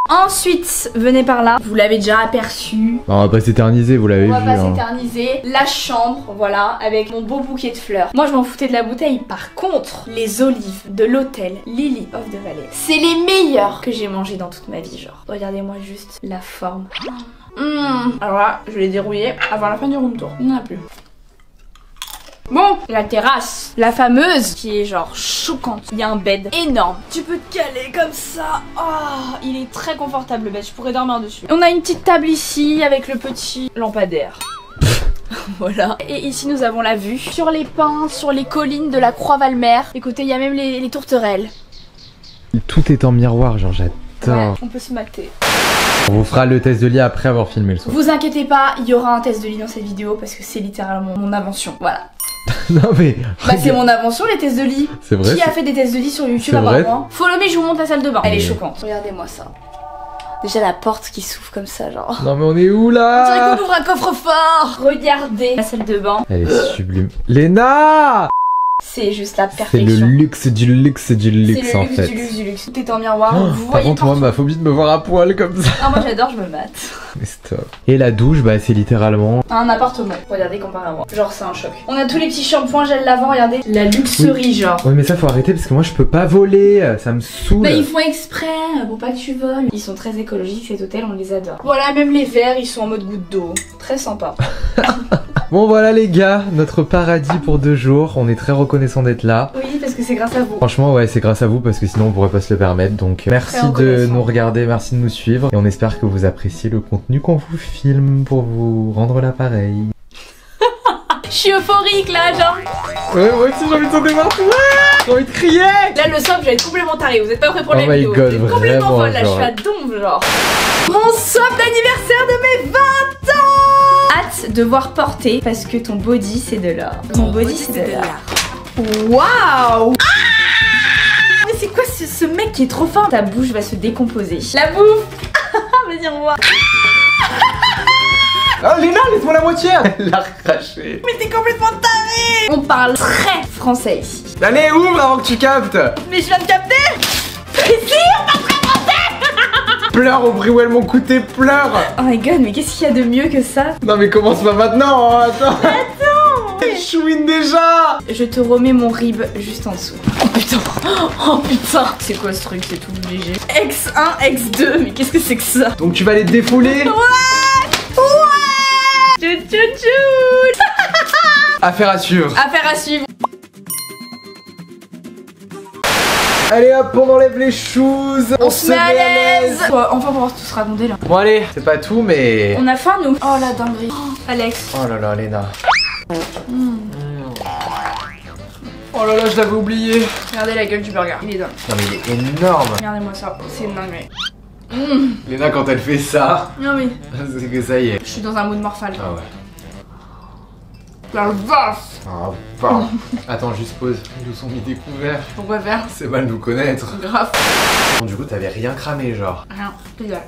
Ensuite, venez par là, vous l'avez déjà aperçu. On va pas s'éterniser, vous l'avez vu. On va pas hein. s'éterniser. La chambre, voilà, avec mon beau bouquet de fleurs. Moi, je m'en foutais de la bouteille. Par contre, les olives de l'hôtel Lily of the Valley, c'est les meilleures que j'ai mangées dans toute ma vie, genre. Regardez-moi juste la forme. Alors là, je l'ai dérouillé avant la fin du room tour. Il n'y en a plus. Bon, la terrasse, la fameuse, qui est genre choquante. Il y a un bed énorme. Tu peux te caler comme ça. Oh, il est très confortable le bed, je pourrais dormir dessus. On a une petite table ici avec le petit lampadaire. Voilà. Et ici nous avons la vue sur les pins, sur les collines de la Croix-Valmer. Écoutez, il y a même les tourterelles. Tout est en miroir, genre j'adore. Ouais, on peut se mater. On vous fera le test de lit après avoir filmé le soir. Vous inquiétez pas, il y aura un test de lit dans cette vidéo parce que c'est littéralement mon invention. Voilà. Non mais... Bah c'est mon invention les tests de lit. C'est vrai. Qui a fait des tests de lit sur YouTube avant moi? Follow me, je vous montre la salle de bain. Elle est choquante. Regardez-moi ça. Déjà la porte qui s'ouvre comme ça genre. Non mais on est où On là? dirait qu'on ouvre un coffre-fort. Regardez la salle de bain. Elle est sublime. Léna! C'est juste la C'est perfection. le luxe du luxe du luxe en fait. C'est le luxe du luxe. Tout est en miroir. Vous Par voyez contre, moi, partout. ma phobie de me voir à poil comme ça. Ah moi j'adore, je me mate. Mais stop. Et la douche, bah c'est littéralement... Un appartement. Regardez comparé à moi. Genre c'est un choc. On a tous les petits shampoings, gel lavant, regardez. La luxerie genre. Ouais mais ça faut arrêter parce que moi je peux pas voler, ça me saoule. Bah ils font exprès pour pas que tu voles. Ils sont très écologiques cet hôtel, on les adore. Voilà, même les verres ils sont en mode goutte d'eau. Très sympa. Bon voilà les gars, notre paradis pour 2 jours. On est très reconnaissant d'être là. Oui parce que c'est grâce à vous. Franchement ouais c'est grâce à vous parce que sinon on pourrait pas se le permettre. Donc merci de nous regarder, merci de nous suivre. Et on espère que vous appréciez le contenu qu'on vous filme pour vous rendre l'appareil. Je suis euphorique là genre. Ouais moi aussi j'ai envie de sauter partout. J'ai envie de crier. Là le soft je vais être complètement taré. Vous êtes pas prêts pour la Oh my vidéo. God, Vous êtes complètement vraiment, folle là, je genre. suis à donf genre. Mon soft d'anniversaire de mes 20 ans. Hâte de voir porter parce que ton body c'est de l'or. Mon body c'est de l'or. Waouh. Mais c'est quoi ce mec qui est trop fin? Ta bouche va se décomposer. La bouffe. Vas-y on voit. Oh Léna laisse-moi la moitié. Elle l'a recraché. Mais t'es complètement taré. On parle très français ici. Allez ouvre avant que tu captes. Mais je viens de capter. Ici on parle très français. Pleure au prix où elles m'ont coûté, pleure. Oh my god, mais qu'est-ce qu'il y a de mieux que ça? Non mais commence pas maintenant, hein, attends. Elle chouine déjà. Je te remets mon rib juste en dessous. Oh putain. Oh putain. C'est quoi ce truc? C'est tout léger. X1, X2, mais qu'est-ce que c'est que ça? Donc tu vas les défouler. Tchou tchou tchou. Affaire à suivre. Affaire à suivre. Allez hop, on enlève les shoes. On se met à l'aise. Enfin on va pouvoir tout se raconter là. Bon allez, c'est pas tout mais... On a faim nous. Oh la dinguerie. Oh, Alex. Oh là là Léna. Oh là là, je l'avais oublié. Regardez la gueule du burger, il est dingue. Non mais il est énorme. Regardez-moi ça, c'est une dinguerie. Léna, quand elle fait ça, Non mais, c'est que ça y est. je suis dans un mood morphale. Ah ouais. La vache. Ah, pardon. Attends, juste pause. Ils nous ont mis découvert. Pourquoi faire? C'est mal nous connaître. Grave. Bon, du coup, t'avais rien cramé, genre. Rien,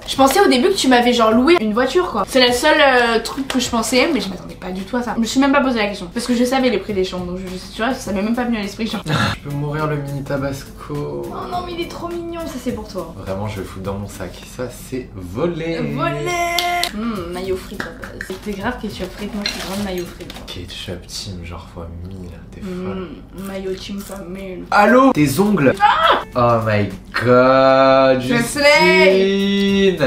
je pensais au début que tu m'avais genre loué une voiture quoi. C'est le seul truc que je pensais, mais je m'attendais pas du tout à ça. Je me suis même pas posé la question. Parce que je savais les prix des chambres, donc tu vois, ça m'est même pas venu à l'esprit genre. Je peux mourir le mini tabasco. Oh non mais il est trop mignon, ça c'est pour toi. Vraiment, je vais le foutre dans mon sac. Ça, c'est volé. Maillot frites. C'était grave ketchup frites, moi je suis grande maillot frites. Ketchup team, genre fois 1000. T'es folle. Maillot team fois 1000. Allô? Tes ongles. Oh my god. Justine.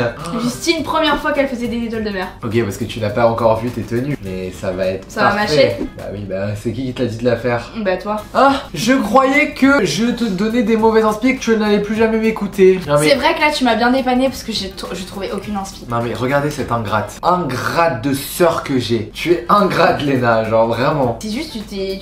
Justine, première fois qu'elle faisait des étoiles de mer. Ok, parce que tu n'as pas encore vu tes tenues, mais ça va être Ça va parfait. mâcher? Bah oui, bah c'est qui te l'a dit de la faire? Bah toi. Ah, je croyais que je te donnais des mauvaises inspi et que tu n'allais plus jamais m'écouter. C'est vrai que là tu m'as bien dépanné parce que je trouvais aucune inspi. Non mais regardez cette ingrate. Ingrate de sœur que j'ai. Tu es ingrate Léna, genre vraiment. C'est juste tu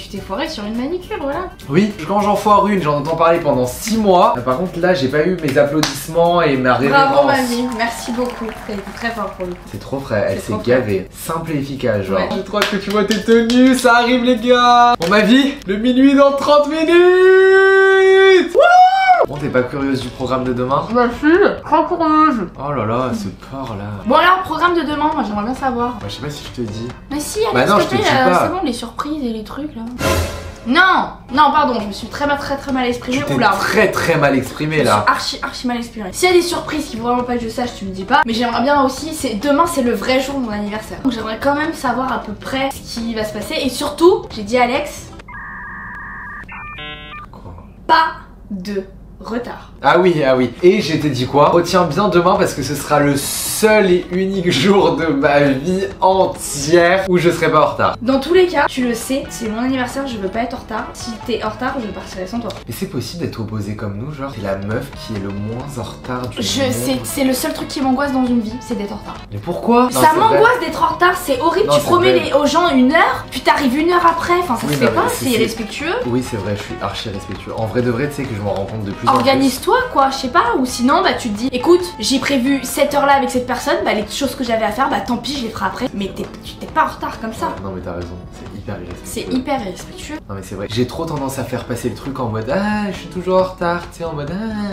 t'es foiré sur une manicure, voilà. Oui, quand j'en foire une, j'en entends parler pendant 6 mois. Par contre là, j'ai pas eu mes applaudissements et ma révérence. Bravo ma vie, merci beaucoup. T'as été très fort pour le coup. C'est trop frais, elle C'est s'est trop gavée. Simple et efficace, genre. Ouais. J'ai trop hâte que tu vois tes tenues, ça arrive les gars. Bon ma vie, le minuit dans 30 minutes. Bon, t'es pas curieuse du programme de demain? Bah si, très curieuse. Oh là là, ce porc là. Bon alors, programme de demain, moi j'aimerais bien savoir. Bah, je sais pas si je te dis. Mais si, Bah allez, non, s'il te je te plaît, dis pas. c'est bon, les surprises et les trucs là. Non, pardon, je me suis très mal exprimée. Tu t'es Oula. très mal exprimé là. Je suis archi mal exprimée. S'il y a des surprises qu'il faut vraiment pas que je sache, tu me dis pas. Mais j'aimerais bien aussi, demain c'est le vrai jour de mon anniversaire. Donc j'aimerais quand même savoir à peu près ce qui va se passer. Et surtout, j'ai dit à Alex, Quoi? pas de retard. Ah oui. Et j'ai dit quoi? Retiens bien demain parce que ce sera le seul et unique jour de ma vie entière où je serai pas en retard. Dans tous les cas, tu le sais, c'est mon anniversaire, je veux pas être en retard. Si t'es en retard, je partirai sans toi. Et c'est possible d'être opposé comme nous, genre t'es la meuf qui est le moins en retard du monde. C'est le seul truc qui m'angoisse dans une vie, c'est d'être en retard. Mais pourquoi? Non, Ça c'est vrai. m'angoisse d'être en retard, c'est horrible. Non, Tu c'est promets vrai. aux gens 1 heure, puis t'arrives 1 heure après. Enfin, ça Oui, se non, fait pas, mais c'est c'est- irrespectueux. Oui, c'est vrai, je suis archi respectueux. En vrai de vrai, tu sais que je m'en rends compte de plus en plus. Organise-toi quoi, je sais pas, ou sinon bah tu te dis écoute, j'ai prévu cette heure là avec cette personne, bah les choses que j'avais à faire, bah tant pis, je les ferai après. Mais tu t'es pas en retard comme ça. Non mais t'as raison, c'est hyper irrespectueux. C'est hyper irrespectueux. Non mais c'est vrai, j'ai trop tendance à faire passer le truc en mode ah je suis toujours en retard, tu sais, en mode ah.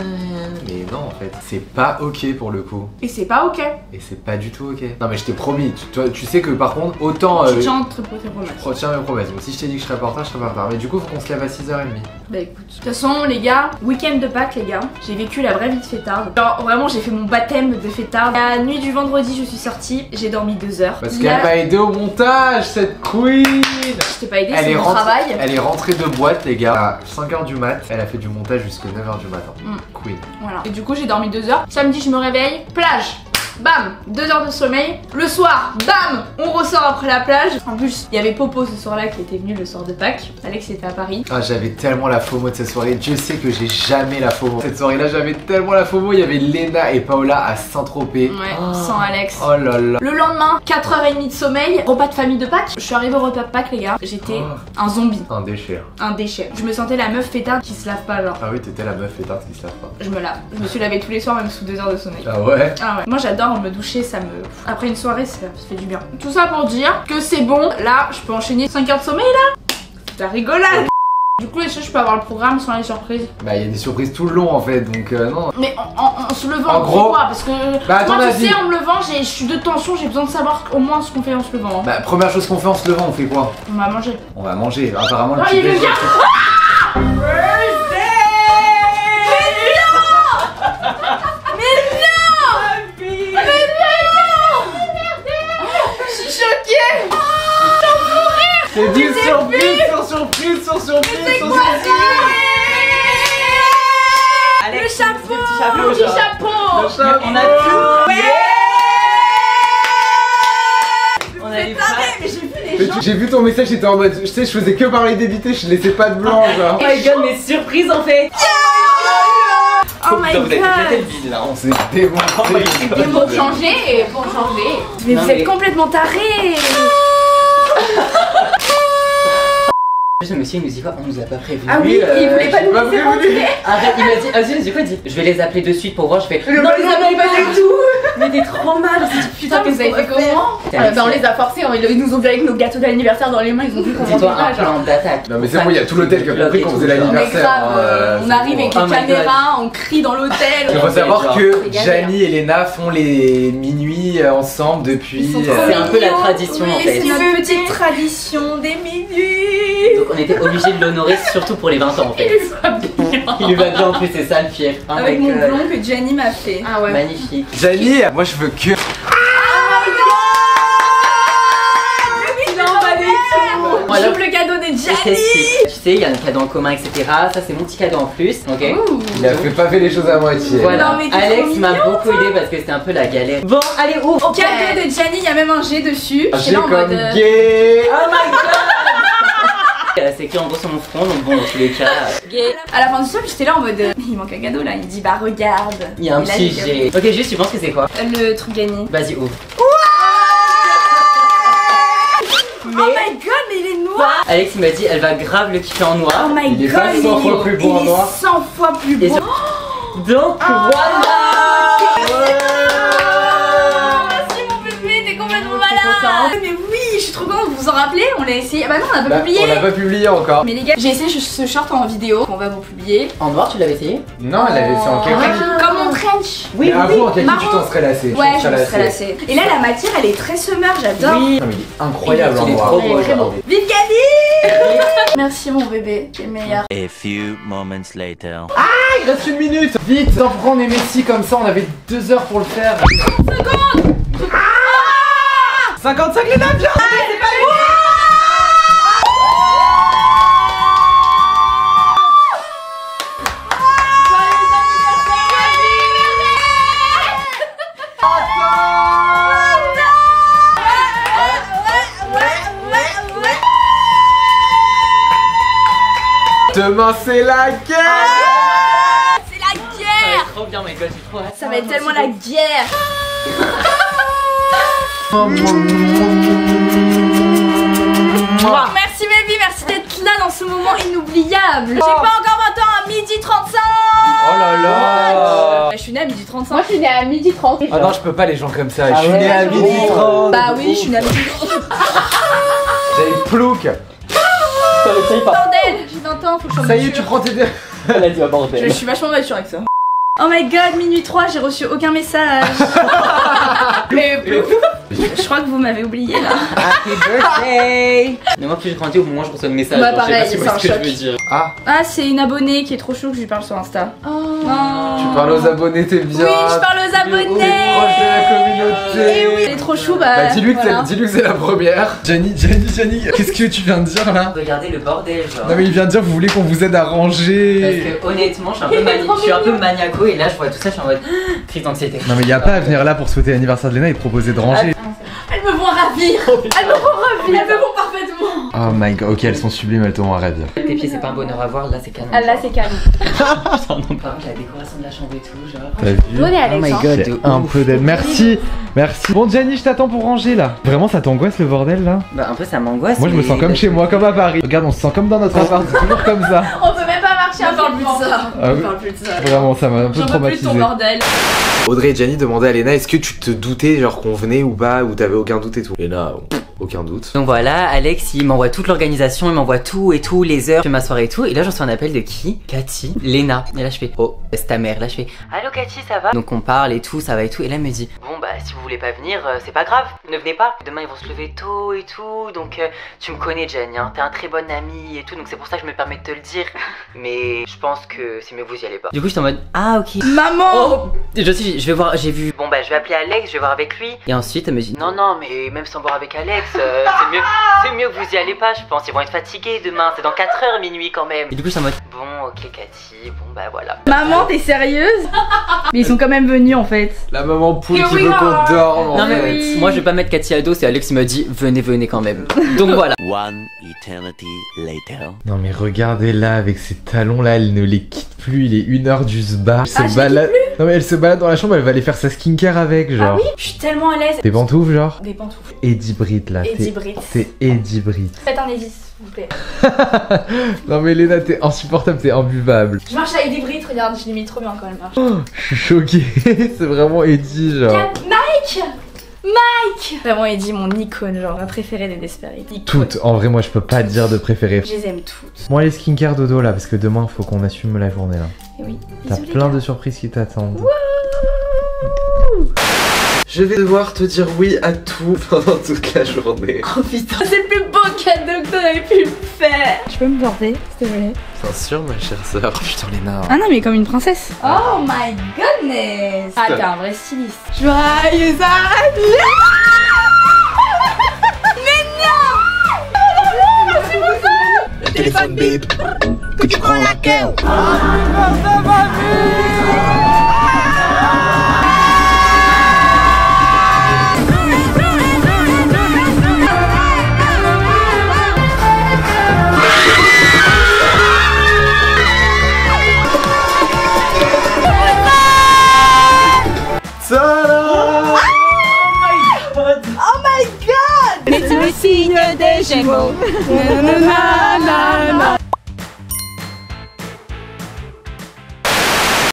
Mais non en fait, c'est pas ok pour le coup. Et c'est pas ok. Et c'est pas du tout ok. Non mais je t'ai promis, tu sais que par contre, autant Tu tiens entre tes promesses. je retiens mes promesses. Donc si je t'ai dit que je serais pas en retard, je serais pas en retard. Mais du coup faut qu'on se lève à 6h30. Bah écoute, de toute façon les gars, week-end de Pâques les gars, j'ai vécu la vraie vie de fêtarde. Genre vraiment j'ai fait mon baptême de fêtarde. La nuit du vendredi je suis sortie, j'ai dormi 2 heures. Parce qu'elle m'a aidé au montage, cette queen. Je t'ai pas aidé, c'est mon travail. Elle est rentrée de boîte les gars à 5h du mat. Elle a fait du montage jusqu'à 9h du matin. Queen. Voilà. Et du coup j'ai dormi 2 heures. Samedi je me réveille, plage. Bam, 2 heures de sommeil. Le soir, bam, on ressort après la plage. En plus, il y avait Popo ce soir-là qui était venu le soir de Pâques. Alex était à Paris. Ah, j'avais tellement la FOMO de cette soirée. Dieu sait que j'ai jamais la FOMO. Cette soirée-là, j'avais tellement la FOMO. Il y avait Léna et Paola à Saint-Tropez. Ouais, sans Alex. Oh là là. Le lendemain, 4h30 de sommeil, repas de famille de Pâques. Je suis arrivée au repas de Pâques, les gars. J'étais un zombie, Un déchet. un déchet. Je me sentais la meuf fêtarde qui se lave pas, genre. Ah oui, t'étais la meuf fêtarde qui se lave pas. Je me lave. Je me suis lavée tous les soirs, même sous 2 heures de sommeil. Ah ouais? Ah ouais. Moi j'adore me doucher, ça me... Après une soirée, ça fait du bien. Tout ça pour dire que c'est bon. Là, je peux enchaîner 5 heures de sommeil, là. La rigolade. Du coup, est-ce que je peux avoir le programme sans les surprises? Bah, il y a des surprises tout le long en fait, donc non. Mais en se levant, En on fait gros, quoi? Parce que bah, à ton moi, tu avis. sais, en me levant, je suis de tension, j'ai besoin de savoir au moins ce qu'on fait en se levant. Hein. Bah, première chose qu'on fait en se levant, on fait quoi? On va manger. On va manger. Apparemment, le Ah, petit il est déj- bien. Je suis choquée. C'est du surprise sur surprise sur surprise sur surprise. Le chapeau. chapeau, Le petit genre. chapeau. On a tout. On a les bras. Mais j'ai vu les Mais j'ai vu ton message, j'étais en mode, tu sais, je faisais que parler d'éviter, je laissais pas de blanc, genre. Oh my god, mais surprise en fait. Oh my Putain, vous avez éclaté le god. vide là. On s'est démonté. Oh my God. Et pour changer, Mais Non, vous mais- êtes complètement tarés. Le monsieur il nous dit quoi? On nous a pas prévenu. Ah oui, il voulait pas nous laisser rentrer. Arrête, il m'a dit, vas-y, j'ai quoi dit? Je vais les appeler de suite pour voir, je fais. Non, les appelez pas du tout. Mais t'es trop mal, on s'est dit putain, mais vous avez fait comment? On les a forcés, ils nous ont vu avec nos gâteaux d'anniversaire dans les mains, ils ont vu qu'on Dis-toi rentrait un là, genre. plan d'attaque. Non mais c'est bon, il y a tout l'hôtel qui a compris qu'on faisait Mais l'anniversaire. grave, on arrive avec Oh les my caméras, on crie dans l'hôtel. Il faut savoir que C'est galère. Gianni et Léna font les minuit ensemble depuis. C'est un peu la tradition en fait. C'est notre petite tradition des minuit. Donc on était obligé de l'honorer surtout pour les 20 ans en fait. Il lui va bien en plus, c'est ça le pire. Avec mon blond que Gianni m'a fait. Ah ouais. Magnifique. Gianni, moi je veux que. J'ouvre le cadeau de Gianni. Tu sais, il y a un cadeau en commun, etc. Ça, c'est mon petit cadeau en plus. Ok. Il a pas fait les choses à moitié. Voilà. Non, mais t'es Alex trop m'a mignon, beaucoup aidé parce que c'était un peu la galère. Bon, allez, ouvre. Au cadeau de Gianni, il y a même un G dessus. J'ai J'étais là en comme mode. gay. Oh my god. C'est écrit en gros sur mon front, donc bon, dans tous les cas. À la fin du sol, j'étais là en mode. Il manque un cadeau là. Il dit bah regarde. Il y a un Et là, petit j'ai- G. Ok, juste, tu penses que c'est quoi? Le truc Gianni. Vas-y, ouvre. Oh my god, mais il est noir. Alex il m'a dit, elle va grave le kiffer en Oh noir. my Il est god, 100 fois plus beau en il est noir. 100 fois plus Et beau. Donc voilà. Merci mon bébé, t'es complètement malade. Mais oui, je suis trop contente, vous vous en rappelez? On l'a essayé. Ah bah non, on l'a pas publié. On l'a pas publié encore. Mais les gars, j'ai essayé ce short en vidéo qu'on va vous publier. En noir, tu l'avais essayé? Non, elle avait fait en kaki. Comme mon trench. Oui, avoue, en kaki, tu marron. t'en serais lassé. Ouais, je me serais lassée. Et là, la matière, elle est très summer, j'adore. Oui. Non, mais il est incroyable en Il est noir. trop Elle est beau, très beau. genre. Vive Gadi. Merci mon bébé, t'es le meilleur. A few moments later. Il reste une minute. Vite, pourquoi on est Messi comme ça? On avait 2 heures pour le faire. 55 les nains, viens. Demain c'est la guerre. C'est la Ça va guerre. être trop bien, my god, j'ai trop hâte. Ça va être tellement la guerre. Merci baby, merci d'être là dans ce moment inoubliable. J'ai pas encore 20 ans à midi 35. Oh là là. Je suis née à midi 35. Moi, je suis née à midi 30. Ah non, je peux pas les gens comme ça. Ah Je suis ouais. né à midi 30. Bah oui, je suis née à midi 30. J'avais plouc. Ça le paye pas. Bordel, j'ai 20 ans, faut que je sois Ça y est, mature. tu prends tes deux. Elle a dit, ah Je bordel. suis vachement mature avec ça. Oh my god, minuit 3, j'ai reçu aucun message. Mais je crois que vous m'avez oublié là. Happy birthday. Mais moi, plus je grandis, au moment où je reçois le message. Bah, genre, je sais pareil, pas si vous c'est voyez un ce que choc. je veux dire. Ah, Ah, c'est une abonnée qui est trop chou que je lui parle sur Insta. Oh. Non. tu parles aux abonnés, t'es bien. Oui, je parle aux T'es abonnés. proche de la communauté. Et oui, elle est trop chou, bah. Bah dis-lui que voilà. c'est la première. Gianni, qu'est-ce que tu viens de dire là? Regardez le bordel, genre. Non mais il vient de dire vous voulez qu'on vous aide à Parce ranger. que honnêtement, je suis un peu maniaco et là, je vois tout ça, je suis en mode crise d'anxiété. Non mais il y a pas à venir là pour souhaiter l'anniversaire de Léna et proposer de ranger. Elles me vont ravir. Elles me vont ravir. Elles me vont parfaitement. Oh my god, ok elles sont sublimes, elles te vont ravir. Tes pieds, c'est pas un bonheur à voir, là, c'est canon. Ah là, c'est calme. Par contre, la décoration de la chambre et tout, genre. T'as vu? Bonne Alex. Oh my hein. god, C'est de un ouf. peu d'aide. Merci, merci. Bon Gianni, je t'attends pour ranger là. Vraiment ça t'angoisse le bordel là? Bah, un peu, ça m'angoisse. Moi je me mais- sens comme chez moi, comme à Paris. Regarde, on se sent comme dans notre appart, c'est toujours comme ça. On peut même pas marcher un peu plus de ça. Ah oui. On parle plus de ça. Vraiment, ça m'a un peu J'en peux plus de traumatisé. ton bordel. Audrey et Gianni demandaient à Léna est-ce que tu te doutais genre qu'on venait ou pas, ou t'avais aucun doute et tout. Léna, aucun doute. Donc voilà, Alex il m'envoie toute l'organisation, il m'envoie tout et tout, les heures, je fais ma soirée et tout. Et là j'en reçois un appel de qui? Cathy, Léna. Et là je fais oh, c'est ta mère. Là je fais allô Cathy, ça va? Donc on parle et tout, ça va et tout. Et là elle me dit bon bah si vous voulez pas venir, c'est pas grave, ne venez pas. Demain ils vont se lever tôt et tout. Donc tu me connais Jenny, hein, t'es un très bon ami et tout. Donc c'est pour ça que je me permets de te le dire. Mais je pense que c'est mieux que vous y allez pas. Du coup j'étais en mode ah ok. Maman. Oh, je vais voir, j'ai vu, bon bah je vais appeler Alex, je vais voir avec lui. Et ensuite elle me dit non non mais même sans voir avec Alex, c'est mieux que vous y allez pas je pense, ils vont être fatigués demain, c'est dans 4 heures minuit quand même. Et du coup je suis en mode bon ok Cathy, bon bah voilà. Maman, t'es sérieuse? Mais ils sont quand même venus en fait. La maman poule Here qui we veut are. qu'on dorme en Non mais fait. moi je vais pas mettre Cathy à dos, c'est Alex qui m'a dit venez quand même. Donc voilà. One eternity later. Non mais regardez là avec ses talons là, elle ne les quitte plus, il est 1h du sba. Elle Ah, je se les balade. Non mais elle se balade dans la chambre, elle va aller faire sa skincare avec genre. Ah oui, je suis tellement à l'aise. Des pantoufles genre. Des pantoufles. Eddie Britt là. Eddie Britt. C'est Eddie Britt. Faites un Edis. s'il vous plaît. Non mais Léna, t'es insupportable, t'es imbuvable. Je marche avec des britres, regarde, je l'ai mis trop bien quand elle marche. Oh, je suis choqué, c'est vraiment Eddie genre. Mike! Mike! Vraiment Eddie, mon icône, genre ma préférée des Desperate. Toutes, en vrai moi je peux pas te dire de préférée. Je les aime toutes. Moi les skincare dodo là, parce que demain faut qu'on assume la journée là. Et oui. T'as Bisous, les plein gars. de surprises qui t'attendent. Je vais devoir te dire oui à tout pendant toute la journée. Oh putain, c'est le plus beau cadeau que t'aurais pu me faire. Tu peux me porter, s'il te plaît? Bien sûr ma chère sœur. Oh putain Léna. Ah non mais comme une princesse. Oh my goodness. Ah t'es un vrai styliste. Joyeux anniversaire. Mais non. Merci beaucoup. Téléphone bip, que tu prends la gueule. C'est le signe des Gémeaux.